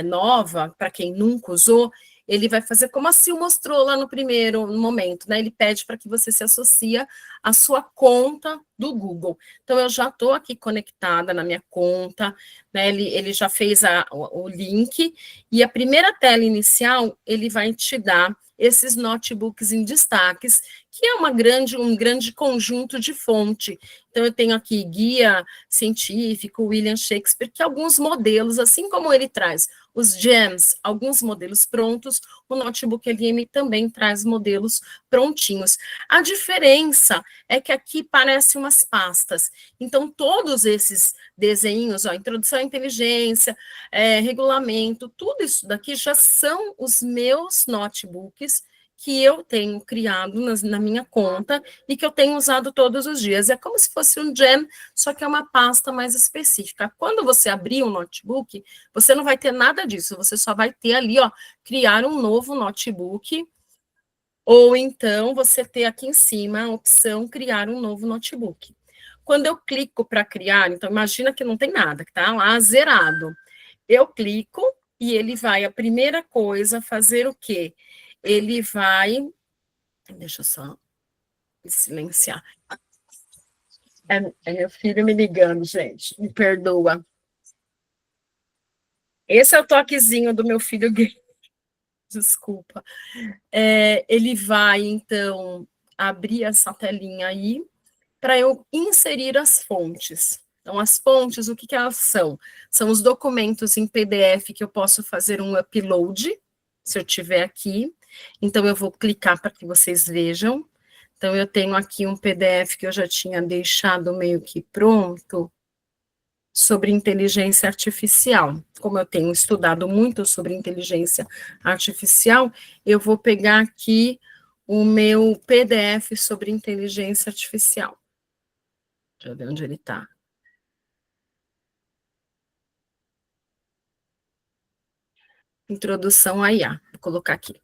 nova, para quem nunca usou, ele vai fazer como a Sil mostrou lá no primeiro momento, né? Ele pede para que você se associe à sua conta do Google. Então, eu já estou aqui conectada na minha conta, né? Ele já fez o link, e a primeira tela inicial, ele vai te dar esses notebooks em destaques, que é um grande conjunto de fonte. Então, eu tenho aqui guia científico, William Shakespeare, que alguns modelos, assim como ele traz os GEMS, alguns modelos prontos, o Notebook LM também traz modelos prontinhos. A diferença é que aqui parece umas pastas. Então, todos esses desenhos, ó, introdução à inteligência, regulamento, tudo isso daqui já são os meus notebooks que eu tenho criado na minha conta e que eu tenho usado todos os dias. É como se fosse um Gem, só que é uma pasta mais específica. Quando você abrir um notebook, você não vai ter nada disso, você só vai ter ali, ó, criar um novo notebook, ou então você ter aqui em cima a opção criar um novo notebook. Quando eu clico para criar, então imagina que não tem nada, que está lá zerado. Eu clico e ele vai, a primeira coisa, fazer o quê? Ele vai... Deixa eu só silenciar. É meu filho me ligando, gente. Me perdoa. Esse é o toquezinho do meu filho gay. Desculpa. Ele vai, então, abrir essa telinha aí para eu inserir as fontes. Então, as fontes, o que elas são? São os documentos em PDF que eu posso fazer um upload, se eu tiver aqui. Então, eu vou clicar para que vocês vejam. Então, eu tenho aqui um PDF que eu já tinha deixado meio que pronto sobre inteligência artificial. Como eu tenho estudado muito sobre inteligência artificial, eu vou pegar aqui o meu PDF sobre inteligência artificial. Deixa eu ver onde ele está. Introdução à IA. Vou colocar aqui.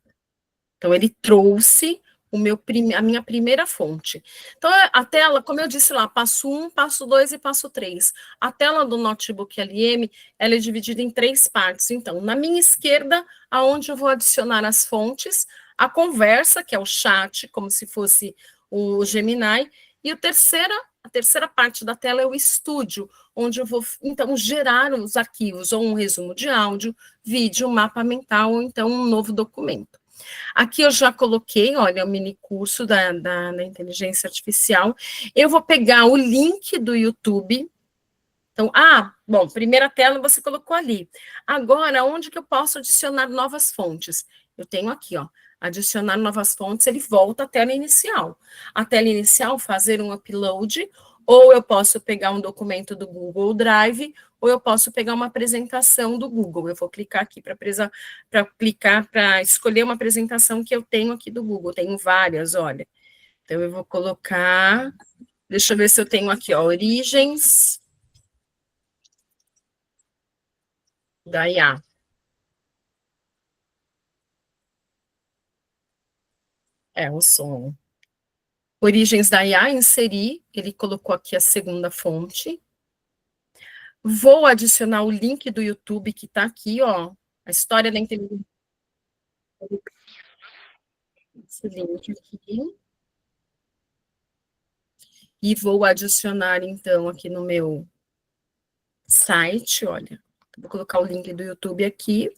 Então, ele trouxe a minha primeira fonte. Então, a tela, como eu disse lá, passo 1, passo 2 e passo 3. A tela do Notebook LM, ela é dividida em 3 partes. Então, na minha esquerda, aonde eu vou adicionar as fontes, a conversa, que é o chat, como se fosse o Gemini, e a terceira parte da tela é o estúdio, onde eu vou, então, gerar os arquivos, ou um resumo de áudio, vídeo, mapa mental, ou então um novo documento. Aqui eu já coloquei, olha, o mini curso da inteligência artificial. Eu vou pegar o link do YouTube. Então, bom, primeira tela você colocou ali. Agora, onde que eu posso adicionar novas fontes? Eu tenho aqui, ó, adicionar novas fontes, ele volta à tela inicial. A tela inicial, fazer um upload, ou eu posso pegar um documento do Google Drive, ou eu posso pegar uma apresentação do Google. Eu vou clicar aqui para escolher uma apresentação que eu tenho aqui do Google. Tenho várias, olha. Então, eu vou colocar... Deixa eu ver se eu tenho aqui, ó, origens da IA. O som. Origens da IA, inserir, ele colocou aqui a segunda fonte. Vou adicionar o link do YouTube, que está aqui, ó, a história da inteligência. Esse link aqui. E vou adicionar, então, aqui no meu site, olha. Vou colocar o link do YouTube aqui.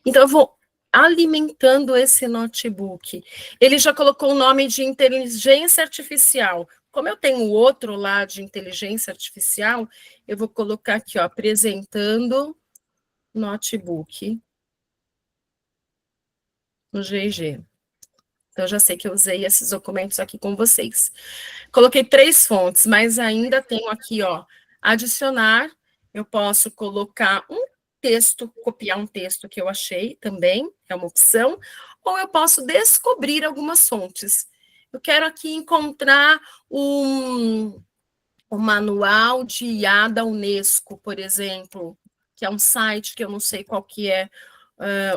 Então, eu vou alimentando esse notebook. Ele já colocou o nome de inteligência artificial. Como eu tenho outro lá de inteligência artificial, eu vou colocar aqui, ó, apresentando notebook no GG. Então, eu já sei que eu usei esses documentos aqui com vocês. Coloquei 3 fontes, mas ainda tenho aqui, ó, adicionar. Eu posso colocar um texto, copiar um texto que eu achei também, é uma opção, ou eu posso descobrir algumas fontes. Eu quero aqui encontrar um manual de IA da Unesco, por exemplo, que é um site que eu não sei qual que é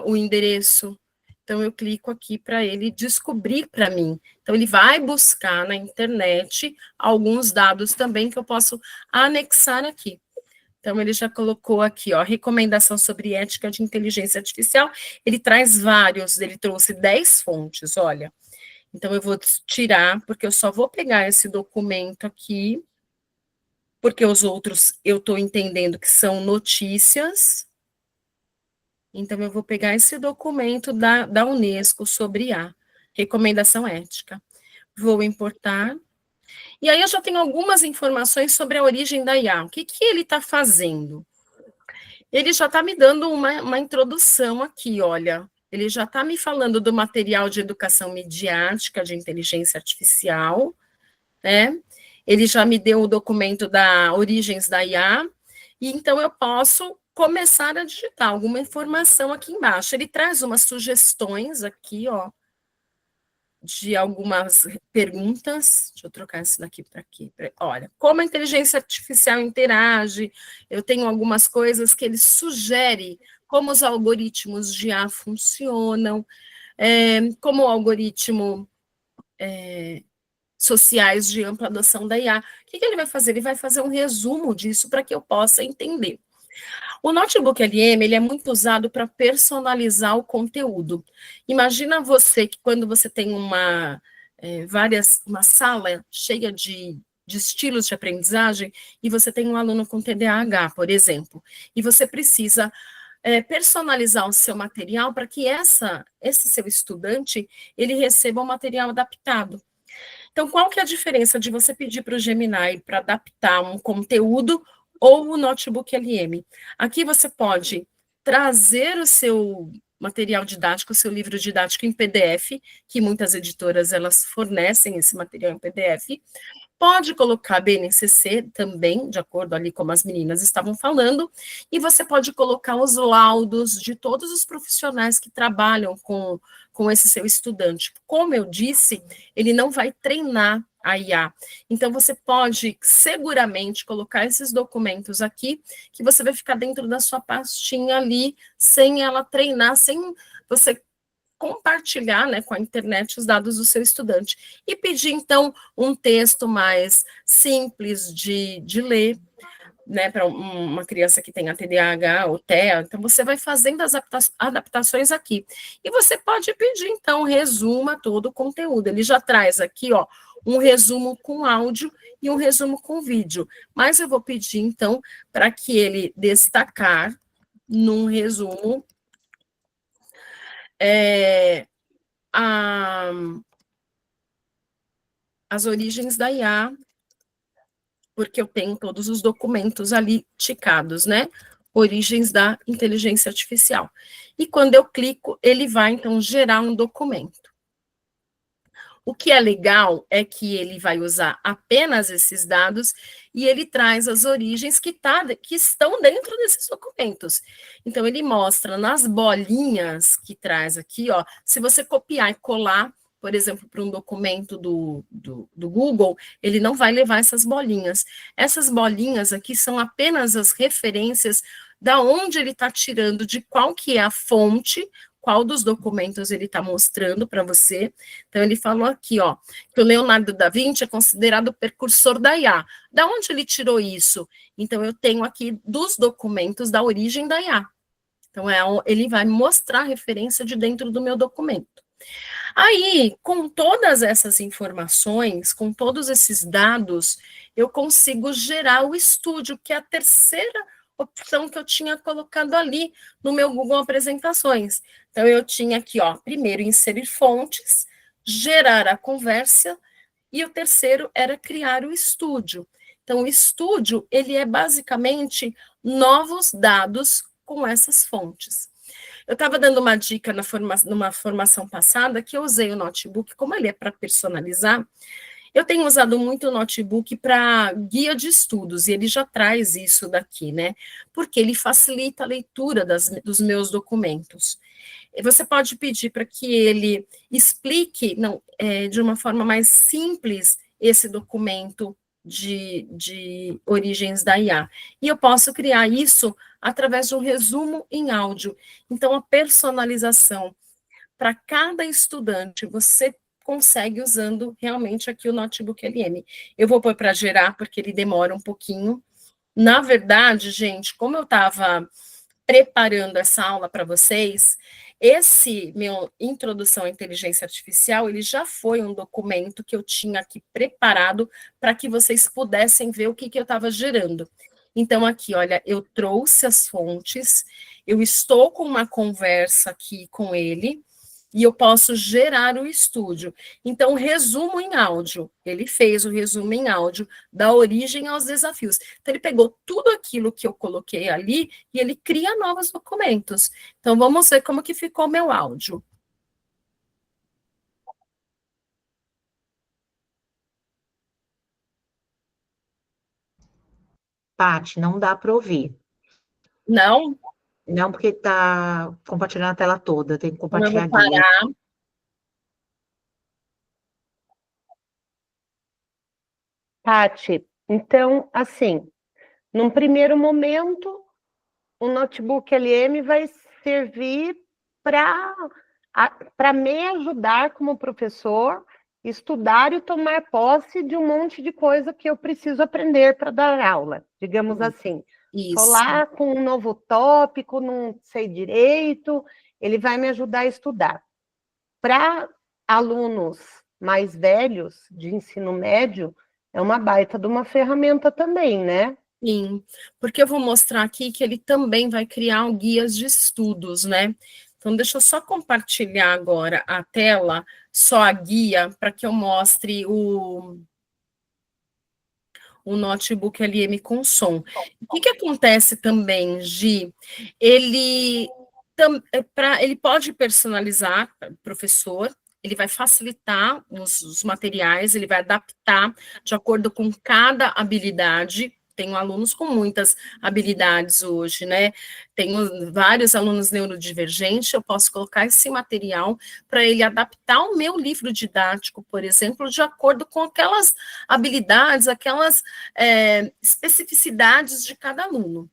o endereço. Então, eu clico aqui para ele descobrir para mim. Então, ele vai buscar na internet alguns dados também que eu posso anexar aqui. Então, ele já colocou aqui, ó, recomendação sobre ética de inteligência artificial. Ele traz vários, ele trouxe 10 fontes, olha. Então, eu vou tirar, porque eu só vou pegar esse documento aqui, porque os outros eu estou entendendo que são notícias. Então, eu vou pegar esse documento da Unesco sobre a recomendação ética. vou importar, e aí eu já tenho algumas informações sobre a origem da IA. O que ele está fazendo? Ele já está me dando uma introdução aqui, olha. Ele já está me falando do material de educação midiática de inteligência artificial, né? Ele já me deu o documento da Origens da IA, e então eu posso começar a digitar alguma informação aqui embaixo. Ele traz umas sugestões aqui, ó, de algumas perguntas. Deixa eu trocar isso daqui para aqui. Olha, como a inteligência artificial interage, eu tenho algumas coisas que ele sugere, como os algoritmos de IA funcionam, como o algoritmo sociais de ampla adoção da IA. O que ele vai fazer? Ele vai fazer um resumo disso para que eu possa entender. O Notebook LM, ele é muito usado para personalizar o conteúdo. Imagina você que quando você tem uma sala cheia de estilos de aprendizagem e você tem um aluno com TDAH, por exemplo, e você precisa personalizar o seu material para que esse seu estudante ele receba um material adaptado. Então, qual que é a diferença de você pedir para o Gemini para adaptar um conteúdo ou o Notebook LM? Aqui você pode trazer o seu material didático, o seu livro didático em PDF, que muitas editoras elas fornecem esse material em PDF. Pode colocar BNCC também, de acordo ali como as meninas estavam falando, e você pode colocar os laudos de todos os profissionais que trabalham com esse seu estudante. Como eu disse, ele não vai treinar a IA. Então, você pode seguramente colocar esses documentos aqui, que você vai ficar dentro da sua pastinha ali, sem ela treinar, sem você compartilhar, né, com a internet os dados do seu estudante. E pedir, então, um texto mais simples de ler, né, para uma criança que tem TDAH ou TEA. Então, você vai fazendo as adaptações aqui. E você pode pedir, então, resuma todo o conteúdo. Ele já traz aqui, ó, um resumo com áudio e um resumo com vídeo. Mas eu vou pedir, então, para que ele destacar num resumo as origens da IA, porque eu tenho todos os documentos ali ticados, né? Origens da inteligência artificial. E quando eu clico, ele vai, então, gerar um documento. O que é legal é que ele vai usar apenas esses dados e ele traz as origens que estão dentro desses documentos. Então, ele mostra nas bolinhas que traz aqui, ó, se você copiar e colar, por exemplo, para um documento do Google, ele não vai levar essas bolinhas. Essas bolinhas aqui são apenas as referências da onde ele está tirando, de qual que é a fonte, qual dos documentos ele está mostrando para você. Então, ele falou aqui, ó, que o Leonardo da Vinci é considerado o precursor da IA. Da onde ele tirou isso? Então, eu tenho aqui dos documentos da origem da IA. Então, ele vai mostrar a referência de dentro do meu documento. Aí, com todas essas informações, com todos esses dados, eu consigo gerar o estúdio, que é a terceira opção que eu tinha colocado ali no meu Google Apresentações. Então, eu tinha aqui, ó, primeiro, inserir fontes, gerar a conversa, e o terceiro era criar o estúdio. Então, o estúdio, ele é basicamente novos dados com essas fontes. Eu estava dando uma dica numa formação passada que eu usei o notebook, como ele é para personalizar, eu tenho usado muito o notebook para guia de estudos, e ele já traz isso daqui, né? Porque ele facilita a leitura dos meus documentos. Você pode pedir para que ele explique de uma forma mais simples esse documento de origens da IA. E eu posso criar isso através de um resumo em áudio. Então, a personalização para cada estudante, você consegue usando realmente aqui o Notebook LM. Eu vou pôr para gerar, porque ele demora um pouquinho. Na verdade, gente, como eu estava preparando essa aula para vocês, esse meu Introdução à Inteligência Artificial, ele já foi um documento que eu tinha aqui preparado para que vocês pudessem ver o que eu estava gerando. Então, aqui, olha, eu trouxe as fontes, eu estou com uma conversa aqui com ele, e eu posso gerar o estúdio. Então, resumo em áudio. Ele fez o resumo em áudio da origem aos desafios. Então, ele pegou tudo aquilo que eu coloquei ali e ele cria novos documentos. Então, vamos ver como que ficou meu áudio. Paty, não dá para ouvir. Não? Não, porque está compartilhando a tela toda, tem que Então, eu compartilhar vou a guia. parar. Tati, então, assim, num primeiro momento, o notebook LM vai servir para me ajudar como professor, estudar e tomar posse de um monte de coisa que eu preciso aprender para dar aula, digamos assim. Estou Isso. lá com um novo tópico, não sei direito, ele vai me ajudar a estudar. Para alunos mais velhos, de ensino médio, é uma baita de uma ferramenta também, né? Sim, porque eu vou mostrar aqui que ele também vai criar guias de estudos, né? Então, deixa eu só compartilhar agora a tela, só a guia, para que eu mostre o notebook LM com som. O que acontece também, Gi? Ele, ele pode personalizar professor, ele vai facilitar os materiais, ele vai adaptar de acordo com cada habilidade. Tenho alunos com muitas habilidades hoje, né? Tenho vários alunos neurodivergentes, eu posso colocar esse material para ele adaptar o meu livro didático, por exemplo, de acordo com aquelas habilidades, aquelas especificidades de cada aluno.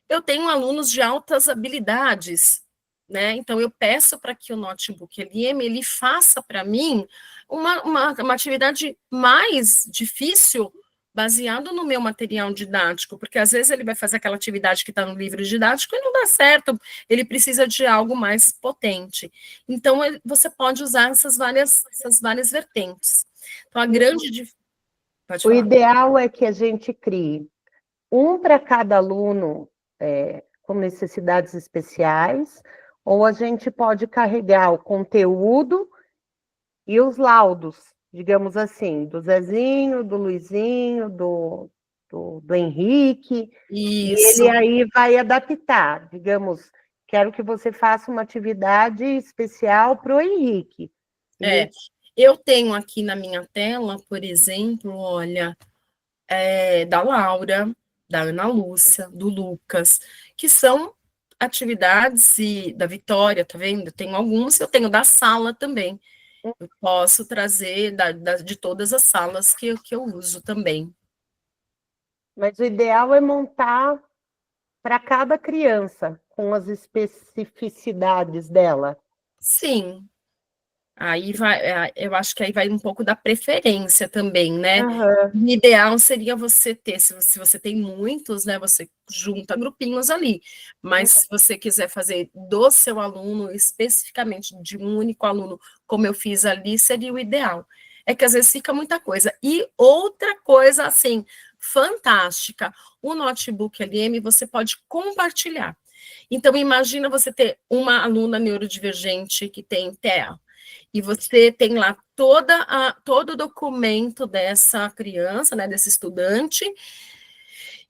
Eu tenho alunos de altas habilidades, né? Então, eu peço para que o notebook LM ele faça para mim uma atividade mais difícil, baseado no meu material didático, porque às vezes ele vai fazer aquela atividade que está no livro didático e não dá certo, ele precisa de algo mais potente. Então, você pode usar essas várias vertentes. Então, a grande... Pode O falar. ideal é que a gente crie um para cada aluno com necessidades especiais, ou a gente pode carregar o conteúdo e os laudos, digamos assim, do Zezinho, do Luizinho, do Henrique, Isso. e ele aí vai adaptar, digamos, quero que você faça uma atividade especial para o Henrique. Eu tenho aqui na minha tela, por exemplo, olha, da Laura, da Ana Lúcia, do Lucas, que são atividades da Vitória, tá vendo? Eu tenho algumas, eu tenho da sala também. Eu posso trazer de todas as salas que eu uso também. Mas o ideal é montar para cada criança, com as especificidades dela. Sim. Aí vai, eu acho que aí vai um pouco da preferência também, né? Uhum. O ideal seria você ter, se você tem muitos, né? Você junta grupinhos ali. Mas se você quiser fazer do seu aluno, especificamente de um único aluno, como eu fiz ali, seria o ideal. É que às vezes fica muita coisa. E outra coisa, assim, fantástica, o notebook LM você pode compartilhar. Então, imagina você ter uma aluna neurodivergente que tem TEA, e você tem lá todo o documento dessa criança, né, desse estudante,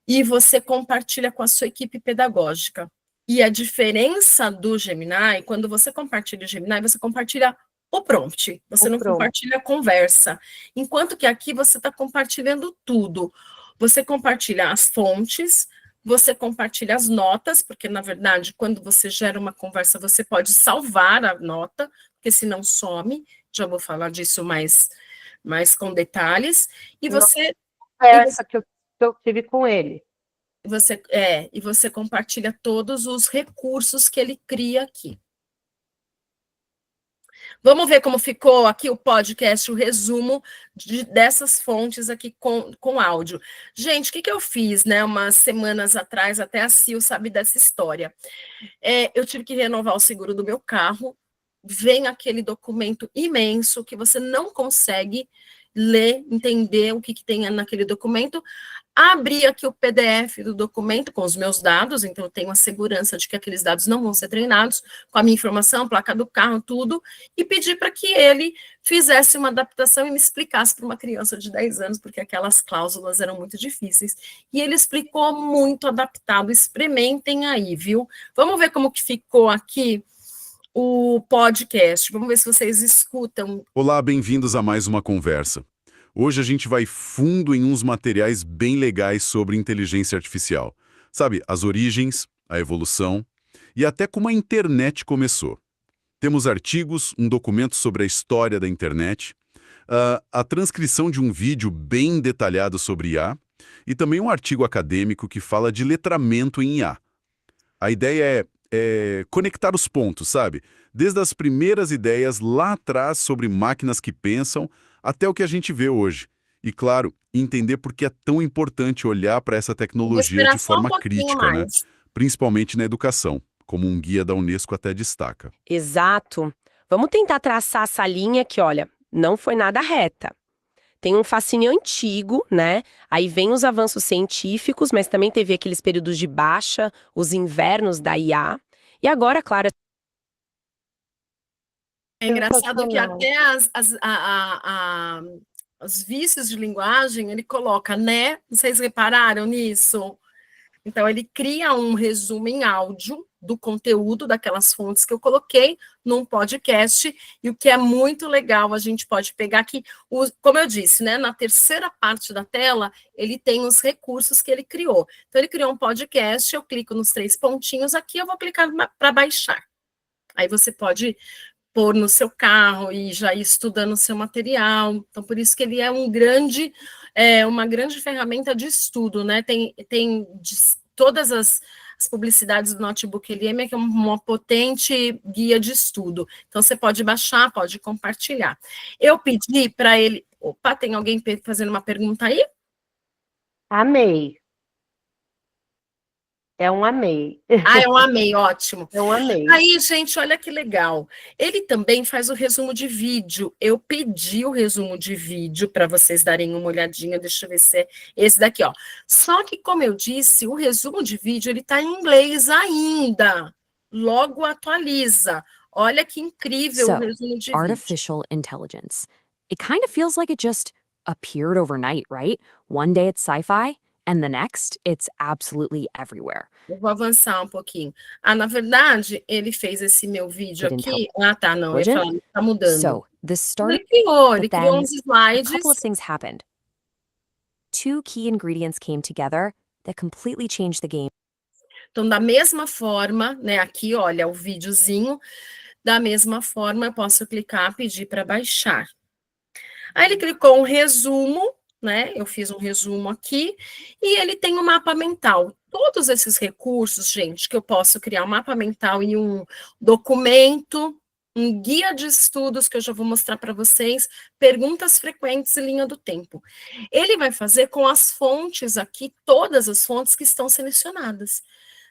e você compartilha com a sua equipe pedagógica. E a diferença do Gemini, quando você compartilha o Gemini, você compartilha o prompt, você não compartilha a conversa. Enquanto que aqui você está compartilhando tudo. Você compartilha as fontes, você compartilha as notas, porque, na verdade, quando você gera uma conversa, você pode salvar a nota, porque senão some. Já vou falar disso mais com detalhes. E você... Essa que eu tive com ele. E você compartilha todos os recursos que ele cria aqui. Vamos ver como ficou aqui o podcast, o resumo dessas fontes aqui com áudio. Gente, o que eu fiz, né, umas semanas atrás, até a Sil sabe dessa história. Eu tive que renovar o seguro do meu carro, vem aquele documento imenso que você não consegue ler, entender o que tem naquele documento. abrir aqui o PDF do documento com os meus dados, então eu tenho a segurança de que aqueles dados não vão ser treinados, com a minha informação, placa do carro, tudo, e pedir para que ele fizesse uma adaptação e me explicasse para uma criança de 10 anos, porque aquelas cláusulas eram muito difíceis. E ele explicou muito adaptado, experimentem aí, viu? Vamos ver como que ficou aqui o podcast, vamos ver se vocês escutam. Olá, bem-vindos a mais uma conversa. Hoje a gente vai fundo em uns materiais bem legais sobre inteligência artificial. Sabe, as origens, a evolução e até como a internet começou. Temos artigos, um documento sobre a história da internet, a transcrição de um vídeo bem detalhado sobre IA e também um artigo acadêmico que fala de letramento em IA. A ideia é conectar os pontos, sabe? Desde as primeiras ideias lá atrás sobre máquinas que pensam até o que a gente vê hoje. E, claro, entender por que é tão importante olhar para essa tecnologia de forma crítica, né? Principalmente na educação, como um guia da Unesco até destaca. Exato. Vamos tentar traçar essa linha que, olha, não foi nada reta. Tem um fascínio antigo, né? Aí vem os avanços científicos, mas também teve aqueles períodos de baixa, os invernos da IA. E agora, claro... É engraçado que até os vícios de linguagem, ele coloca, né? Vocês repararam nisso? Então, ele cria um resumo em áudio do conteúdo daquelas fontes que eu coloquei num podcast, e o que é muito legal, a gente pode pegar aqui, como eu disse, né, na terceira parte da tela, ele tem os recursos que ele criou. Então, ele criou um podcast, eu clico nos 3 pontinhos aqui, eu vou clicar para baixar. Aí você pode pôr no seu carro e já ir estudando o seu material. Então, por isso que ele é uma grande ferramenta de estudo, né? Tem todas as publicidades do Notebook LM, que é uma potente guia de estudo. Então, você pode baixar, pode compartilhar. Eu pedi para ele... Opa, tem alguém fazendo uma pergunta aí? Amei. É um amei. Ah, eu amei, ótimo. Eu amei. Aí, gente, olha que legal. Ele também faz o resumo de vídeo. Eu pedi o resumo de vídeo para vocês darem uma olhadinha. Deixa eu ver se é esse daqui, ó. Só que, como eu disse, o resumo de vídeo ele está em inglês ainda. Logo atualiza. Olha que incrível o resumo de vídeo. Artificial intelligence. It kind of feels like it just appeared overnight, right? One day it's sci-fi, and the next, it's absolutely everywhere. Eu vou avançar um pouquinho. Ah, na verdade, ele fez esse meu vídeo aqui. Ah, tá, não. Ele tá mudando. So, the start, Ele criou uns slides. a couple of things happened. 2 key ingredients came together that completely changed the game. Então, da mesma forma, né? Aqui, olha, o videozinho. Da mesma forma, eu posso clicar, pedir para baixar. Aí ele clicou um resumo, né? Eu fiz um resumo aqui, e ele tem um mapa mental. Todos esses recursos, gente, que eu posso criar um mapa mental e um documento, um guia de estudos que eu já vou mostrar para vocês, perguntas frequentes e linha do tempo. Ele vai fazer com as fontes aqui, todas as fontes que estão selecionadas.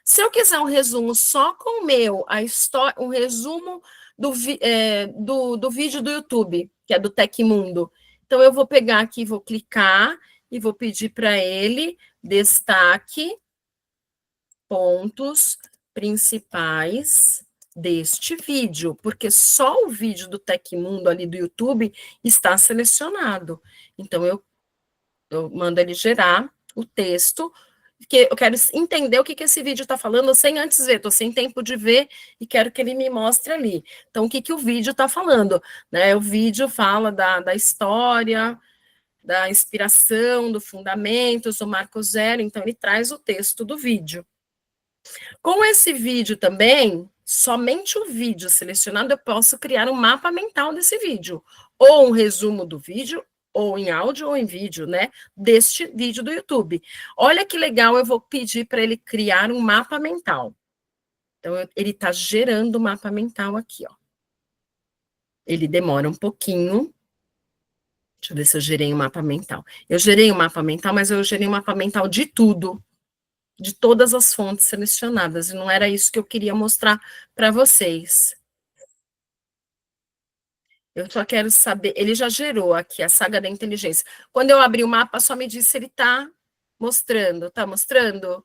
Se eu quiser um resumo só com o meu, a história, um resumo do vídeo do YouTube, que é do Tecmundo. Então, eu vou pegar aqui, vou clicar e vou pedir para ele destaque pontos principais deste vídeo, porque só o vídeo do Tecmundo ali do YouTube está selecionado. Então, eu mando ele gerar o texto, porque eu quero entender o que esse vídeo está falando sem antes ver, estou sem tempo de ver e quero que ele me mostre ali. Então, o que o vídeo está falando? Né? O vídeo fala da história, da inspiração, do fundamentos, do marco zero, então ele traz o texto do vídeo. Com esse vídeo também, somente o vídeo selecionado, eu posso criar um mapa mental desse vídeo, ou um resumo do vídeo, ou em áudio ou em vídeo, né, deste vídeo do YouTube. Olha que legal, eu vou pedir para ele criar um mapa mental. Então, ele está gerando o mapa mental aqui, ó. Ele demora um pouquinho. Deixa eu ver se eu gerei um mapa mental. Eu gerei um mapa mental, mas eu gerei um mapa mental de tudo, de todas as fontes selecionadas, e não era isso que eu queria mostrar para vocês. Eu só quero saber, ele já gerou aqui a saga da inteligência. Quando eu abri o mapa, só me disse se ele está Mostrando, tá mostrando?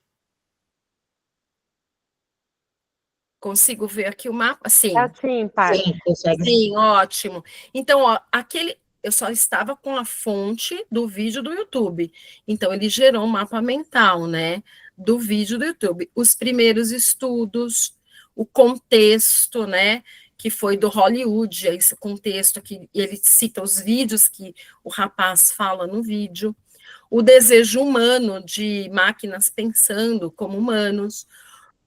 Consigo ver aqui o mapa? Sim. Assim, Paty. Sim, consegue. Sim, ótimo. Então, ó, eu só estava com a fonte do vídeo do YouTube. Então, ele gerou um mapa mental, né? Do vídeo do YouTube. Os primeiros estudos, o contexto, né? Que foi do Hollywood, esse contexto que ele cita os vídeos que o rapaz fala no vídeo. O desejo humano de máquinas pensando como humanos.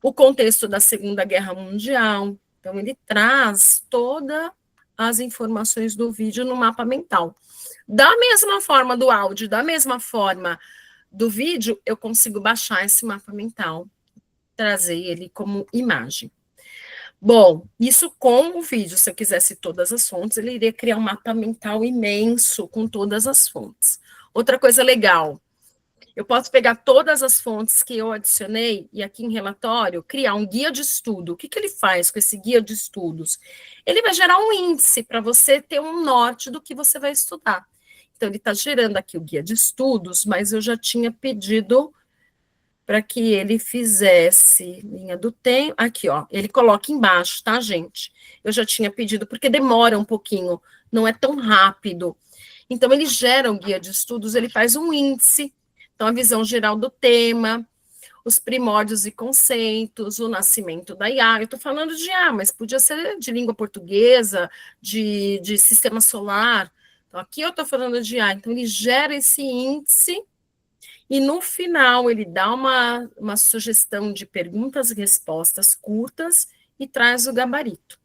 O contexto da Segunda Guerra Mundial. Então, ele traz todas as informações do vídeo no mapa mental. Da mesma forma do áudio, da mesma forma do vídeo, eu consigo baixar esse mapa mental, trazer ele como imagem. Bom, isso com o vídeo, se eu quisesse todas as fontes, ele iria criar um mapa mental imenso com todas as fontes. Outra coisa legal, eu posso pegar todas as fontes que eu adicionei e aqui em relatório, criar um guia de estudo. O que ele faz com esse guia de estudos? Ele vai gerar um índice para você ter um norte do que você vai estudar. Então, ele está gerando aqui o guia de estudos, mas eu já tinha pedido para que ele fizesse linha do tempo. Aqui, ó, ele coloca embaixo, tá, gente? Eu já tinha pedido, porque demora um pouquinho, não é tão rápido. Então, ele gera um guia de estudos, ele faz um índice. Então, a visão geral do tema, os primórdios e conceitos, o nascimento da IA. Eu estou falando de IA, mas podia ser de língua portuguesa, de sistema solar. Então, aqui eu estou falando de IA. Então, ele gera esse índice e, no final, ele dá uma sugestão de perguntas e respostas curtas e traz o gabarito.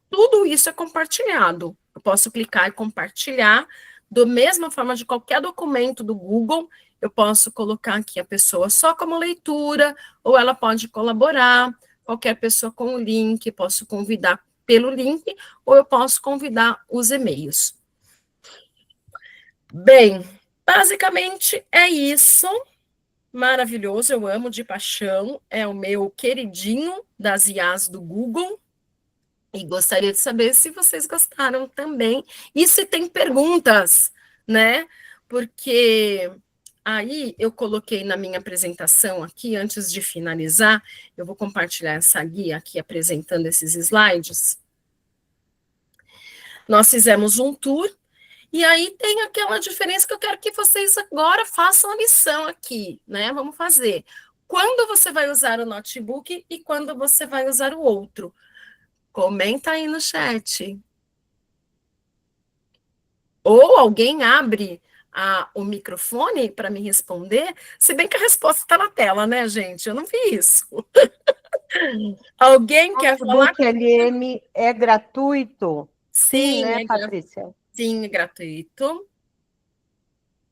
Tudo isso é compartilhado. Eu posso clicar e compartilhar. Da mesma forma de qualquer documento do Google, eu posso colocar aqui a pessoa só como leitura, ou ela pode colaborar, qualquer pessoa com o link, posso convidar pelo link, ou eu posso convidar os e-mails. Bem, basicamente é isso. Maravilhoso, eu amo de paixão, é o meu queridinho das IAs do Google. E gostaria de saber se vocês gostaram também. E se tem perguntas, né? Porque aí eu coloquei na minha apresentação aqui, antes de finalizar, eu vou compartilhar essa guia aqui apresentando esses slides. Nós fizemos um tour, e aí tem aquela diferença que eu quero que vocês agora façam a lição aqui, né? Vamos fazer. Quando você vai usar o notebook e quando você vai usar o outro? Comenta aí no chat. Ou alguém abre o microfone para me responder, se bem que a resposta está na tela, né, gente? Eu não vi isso. Alguém quer falar? O LM é gratuito? Sim, né, Patrícia? Sim, é gratuito.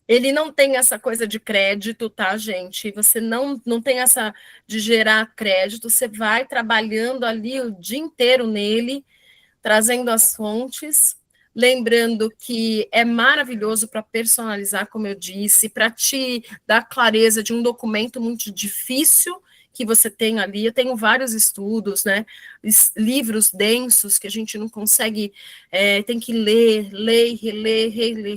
Ele não tem essa coisa de crédito, tá, gente? Você não tem essa de gerar crédito, você vai trabalhando ali o dia inteiro nele, trazendo as fontes. Lembrando que é maravilhoso para personalizar, como eu disse, para te dar clareza de um documento muito difícil que você tem ali. Eu tenho vários estudos, né? Livros densos que a gente não consegue, tem que ler, reler,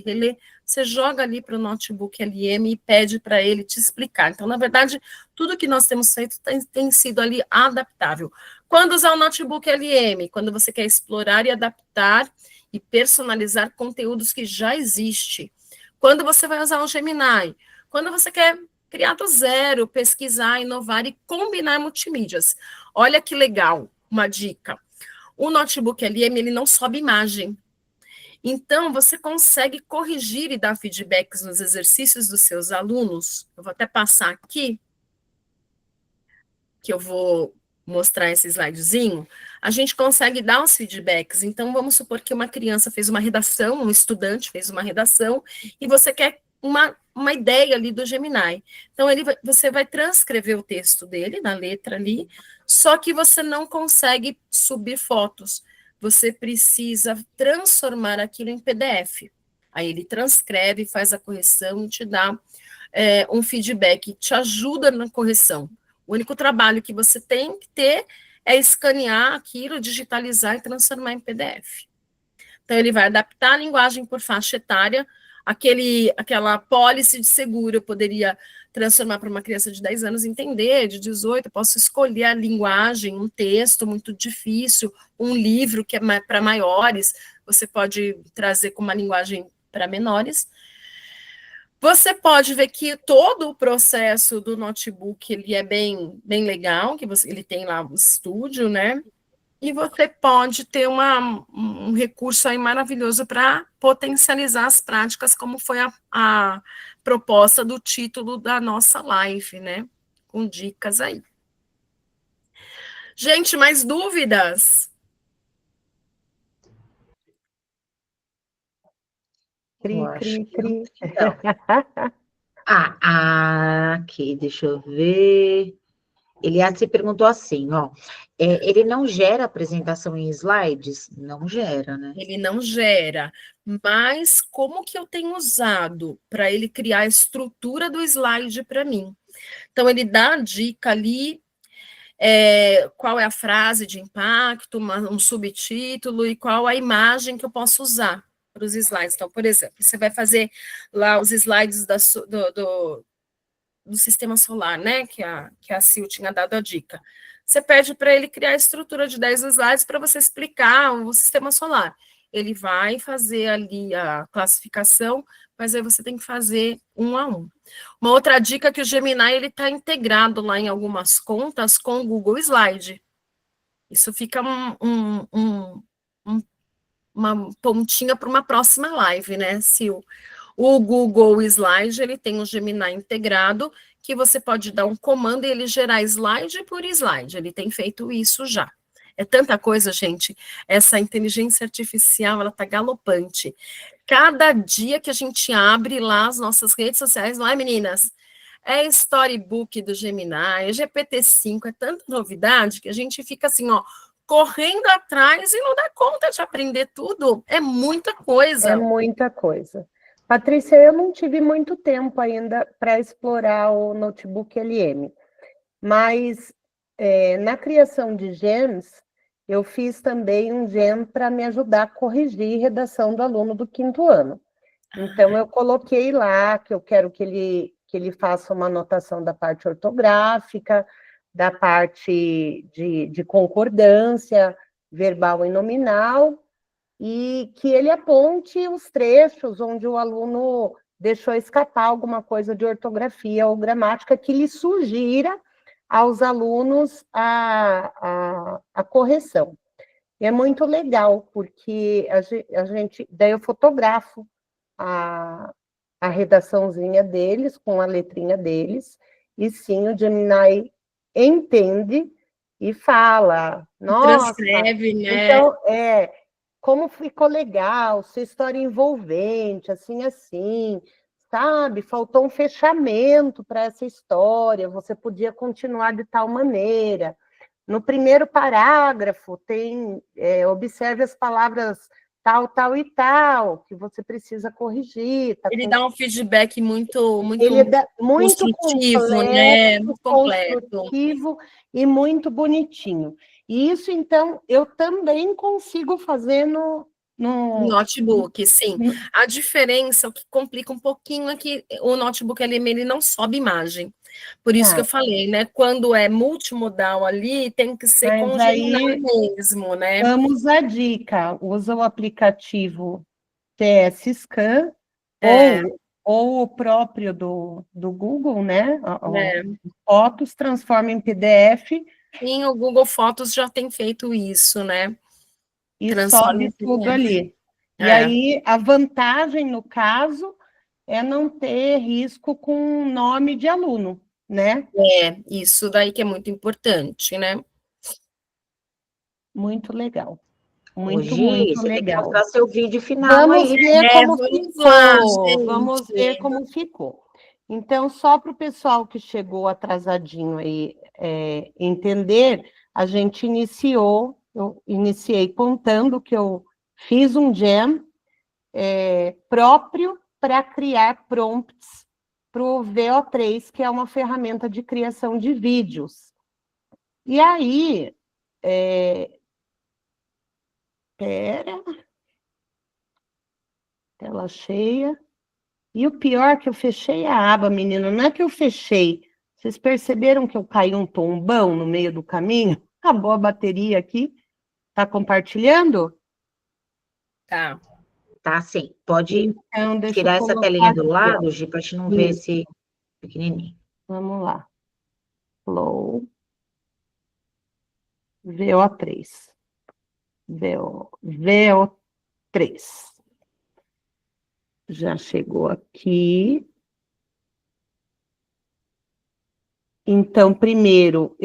reler. Você joga ali para o notebook LM e pede para ele te explicar. Então, na verdade, tudo que nós temos feito tem sido ali adaptável. Quando usar o notebook LM? Quando você quer explorar e adaptar e personalizar conteúdos que já existem. Quando você vai usar o Gemini? Quando você quer criar do zero, pesquisar, inovar e combinar multimídias. Olha que legal, uma dica. O notebook LM, ele não sobe imagem. Então, você consegue corrigir e dar feedbacks nos exercícios dos seus alunos. Eu vou até passar aqui, que eu vou mostrar esse slidezinho. A gente consegue dar os feedbacks. Então, vamos supor que uma criança fez uma redação, um estudante fez uma redação, e você quer uma ideia ali do Gemini. Então, você vai transcrever o texto dele, na letra ali, só que você não consegue subir fotos. Você precisa transformar aquilo em PDF. Aí ele transcreve, faz a correção e te dá um feedback, te ajuda na correção. O único trabalho que você tem que ter é escanear aquilo, digitalizar e transformar em PDF. Então, ele vai adaptar a linguagem por faixa etária, aquela pólice de seguro, eu poderia transformar para uma criança de 10 anos entender, de 18, eu posso escolher a linguagem, um texto muito difícil, um livro que é para maiores, você pode trazer com uma linguagem para menores. Você pode ver que todo o processo do notebook ele é bem legal, que ele tem lá o estúdio, né? E você pode ter um recurso aí maravilhoso para potencializar as práticas, como foi a proposta do título da nossa live, né? Com dicas aí. Gente, mais dúvidas? Cri, cri, cri. Não. Aqui, deixa eu ver. Elias se perguntou assim, ó, ele não gera apresentação em slides? Não gera, né? Ele não gera, mas como que eu tenho usado para ele criar a estrutura do slide para mim? Então, ele dá a dica ali, qual é a frase de impacto, um subtítulo e qual a imagem que eu posso usar para os slides. Então, por exemplo, você vai fazer lá os slides do sistema solar, né? Que a Sil tinha dado a dica. Você pede para ele criar a estrutura de 10 slides para você explicar o sistema solar. Ele vai fazer ali a classificação, mas aí você tem que fazer um a um. Uma outra dica é que o Gemini ele está integrado lá em algumas contas com o Google Slide. Isso fica uma pontinha para uma próxima live, né, Sil? O Google Slide, ele tem um Gemini integrado, que você pode dar um comando e ele gerar slide por slide. Ele tem feito isso já. É tanta coisa, gente. Essa inteligência artificial, ela está galopante. Cada dia que a gente abre lá as nossas redes sociais, não é, meninas? É Storybook do Gemini, é GPT-5, é tanta novidade que a gente fica assim, ó, correndo atrás e não dá conta de aprender tudo. É muita coisa. É muita coisa. Patrícia, eu não tive muito tempo ainda para explorar o notebook LM, mas na criação de gems, eu fiz também um gem para me ajudar a corrigir redação do aluno do 5º ano. Então, eu coloquei lá que eu quero que ele faça uma anotação da parte ortográfica, da parte de concordância verbal e nominal, e que ele aponte os trechos onde o aluno deixou escapar alguma coisa de ortografia ou gramática, que lhe sugira aos alunos a correção. E é muito legal, porque a gente daí eu fotografo a redaçãozinha deles, com a letrinha deles, e sim, o Gemini entende e fala, nossa, transcreve, né? Então, como ficou legal, sua história envolvente, assim, sabe? Faltou um fechamento para essa história, você podia continuar de tal maneira. No primeiro parágrafo, observe as palavras tal, tal e tal, que você precisa corrigir. Ele dá um feedback muito Ele dá muito construtivo, completo, né? Muito completo. Construtivo e muito bonitinho. E isso, então, eu também consigo fazer no notebook, sim. A diferença, o que complica um pouquinho é que o notebook ele não sobe imagem. Por isso que eu falei, né? Quando é multimodal ali, tem que ser com o Gemini mesmo, né? Damos a dica, usa o aplicativo TS Scan ou o próprio do Google, né? Fotos, transforma em PDF. Sim, o Google Fotos já tem feito isso, né? E sobe tudo ali. E aí, a vantagem, no caso, é não ter risco com nome de aluno, né? Isso daí que é muito importante, né? Muito legal. Hoje, Muito você tem que legal. mostrar seu vídeo final Vamos aí. ver como lá, ficou. Vamos ver como ficou. Então, só para o pessoal que chegou atrasadinho aí entender, a gente eu iniciei contando que eu fiz um jam próprio para criar prompts para o VO3, que é uma ferramenta de criação de vídeos. E aí, tela cheia. E o pior é que eu fechei a aba, menina. Não é que eu fechei. Vocês perceberam que eu caí um tombão no meio do caminho? Acabou a bateria aqui. Tá compartilhando? Tá. Tá, sim. Pode Então, deixa eu tirar essa colocar telinha do aqui, ó. lado, Gi, pra gente não ver esse pequenininho. Vamos lá. Flow. VO3. VO3. Já chegou aqui. Então, primeiro,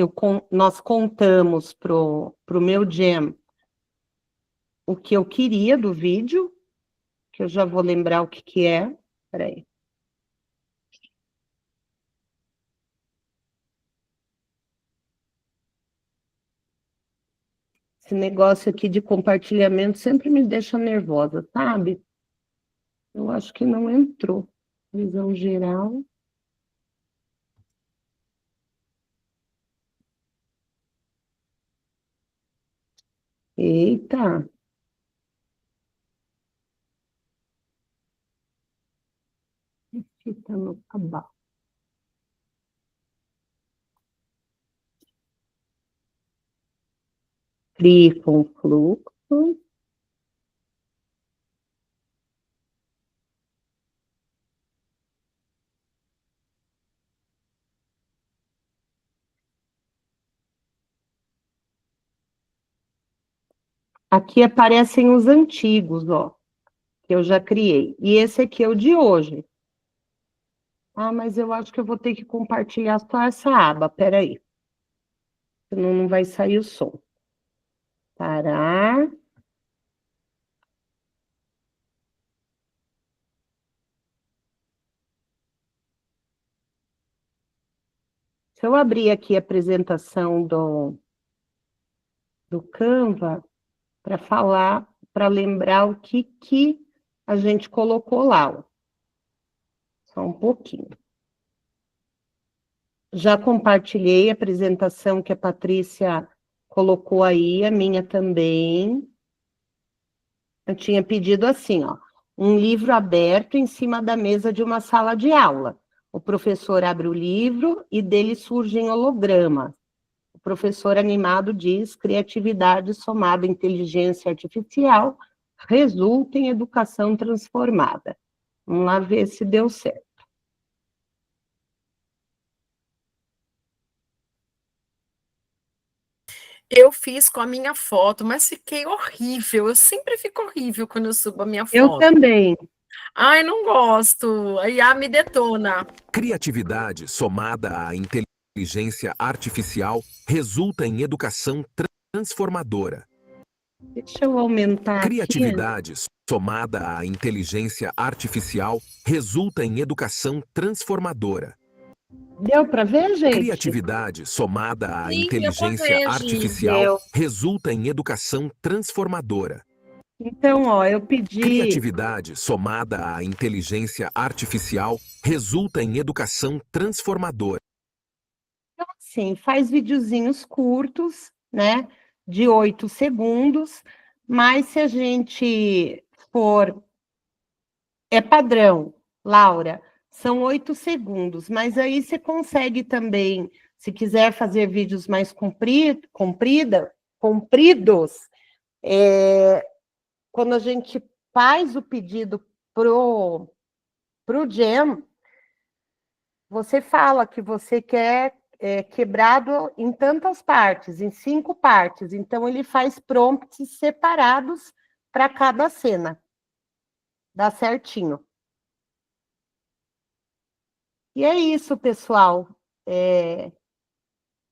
nós contamos pro meu Jam o que eu queria do vídeo, que eu já vou lembrar o que é. Peraí. Esse negócio aqui de compartilhamento sempre me deixa nervosa, sabe? Eu acho que não entrou. Visão geral. Eita! Aqui tá no abaixo. Crie com fluxo. Aqui aparecem os antigos, ó, que eu já criei. E esse aqui é o de hoje. Ah, mas eu acho que eu vou ter que compartilhar só essa aba, peraí. Senão não vai sair o som. Parar. Se eu abrir aqui a apresentação do Canva, para falar, para lembrar o que a gente colocou lá, ó. Só um pouquinho. Já compartilhei a apresentação que a Patrícia colocou aí, a minha também. Eu tinha pedido assim, ó, um livro aberto em cima da mesa de uma sala de aula. O professor abre o livro e dele surgem hologramas. O professor animado diz: criatividade somada à inteligência artificial resulta em educação transformada. Vamos lá ver se deu certo. Eu fiz com a minha foto, mas fiquei horrível. Eu sempre fico horrível quando eu subo a minha Eu foto. também. Ai, não gosto. A IA me detona. Criatividade somada à inteligência artificial resulta em educação transformadora. Deixa eu aumentar aqui. Criatividade somada à inteligência artificial resulta em educação transformadora. Deu para ver, gente? Criatividade somada à Sim, inteligência eu artificial Deu. resulta em educação transformadora. Então, ó, eu pedi... Criatividade somada à inteligência artificial resulta em educação transformadora. Sim, faz videozinhos curtos, né, de 8 segundos, mas se a gente for... É padrão, Laura, são 8 segundos, mas aí você consegue também, se quiser fazer vídeos mais compridos, quando a gente faz o pedido pro Jam, você fala que você quer quebrado em tantas partes, em 5 partes. Então, ele faz prompts separados para cada cena. Dá certinho. E é isso, pessoal.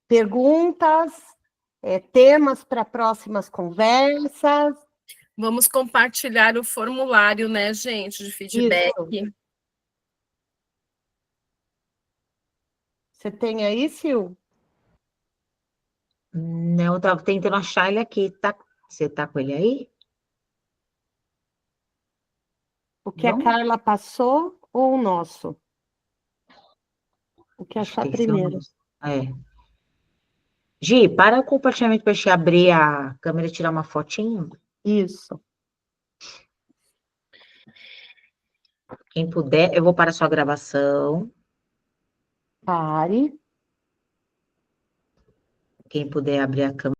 Perguntas, temas para próximas conversas. Vamos compartilhar o formulário, né, gente, de feedback. Isso. Você tem aí, Sil? Não, eu tava tentando achar ele aqui. Tá, você tá com ele aí? O que a Carla passou ou o nosso? O que Acho achar que esse é o primeiro. nosso. Gi, para o compartilhamento para gente abrir a câmera e tirar uma fotinho. Isso. Quem puder, eu vou para a sua gravação. Pare. Quem puder abrir a câmera.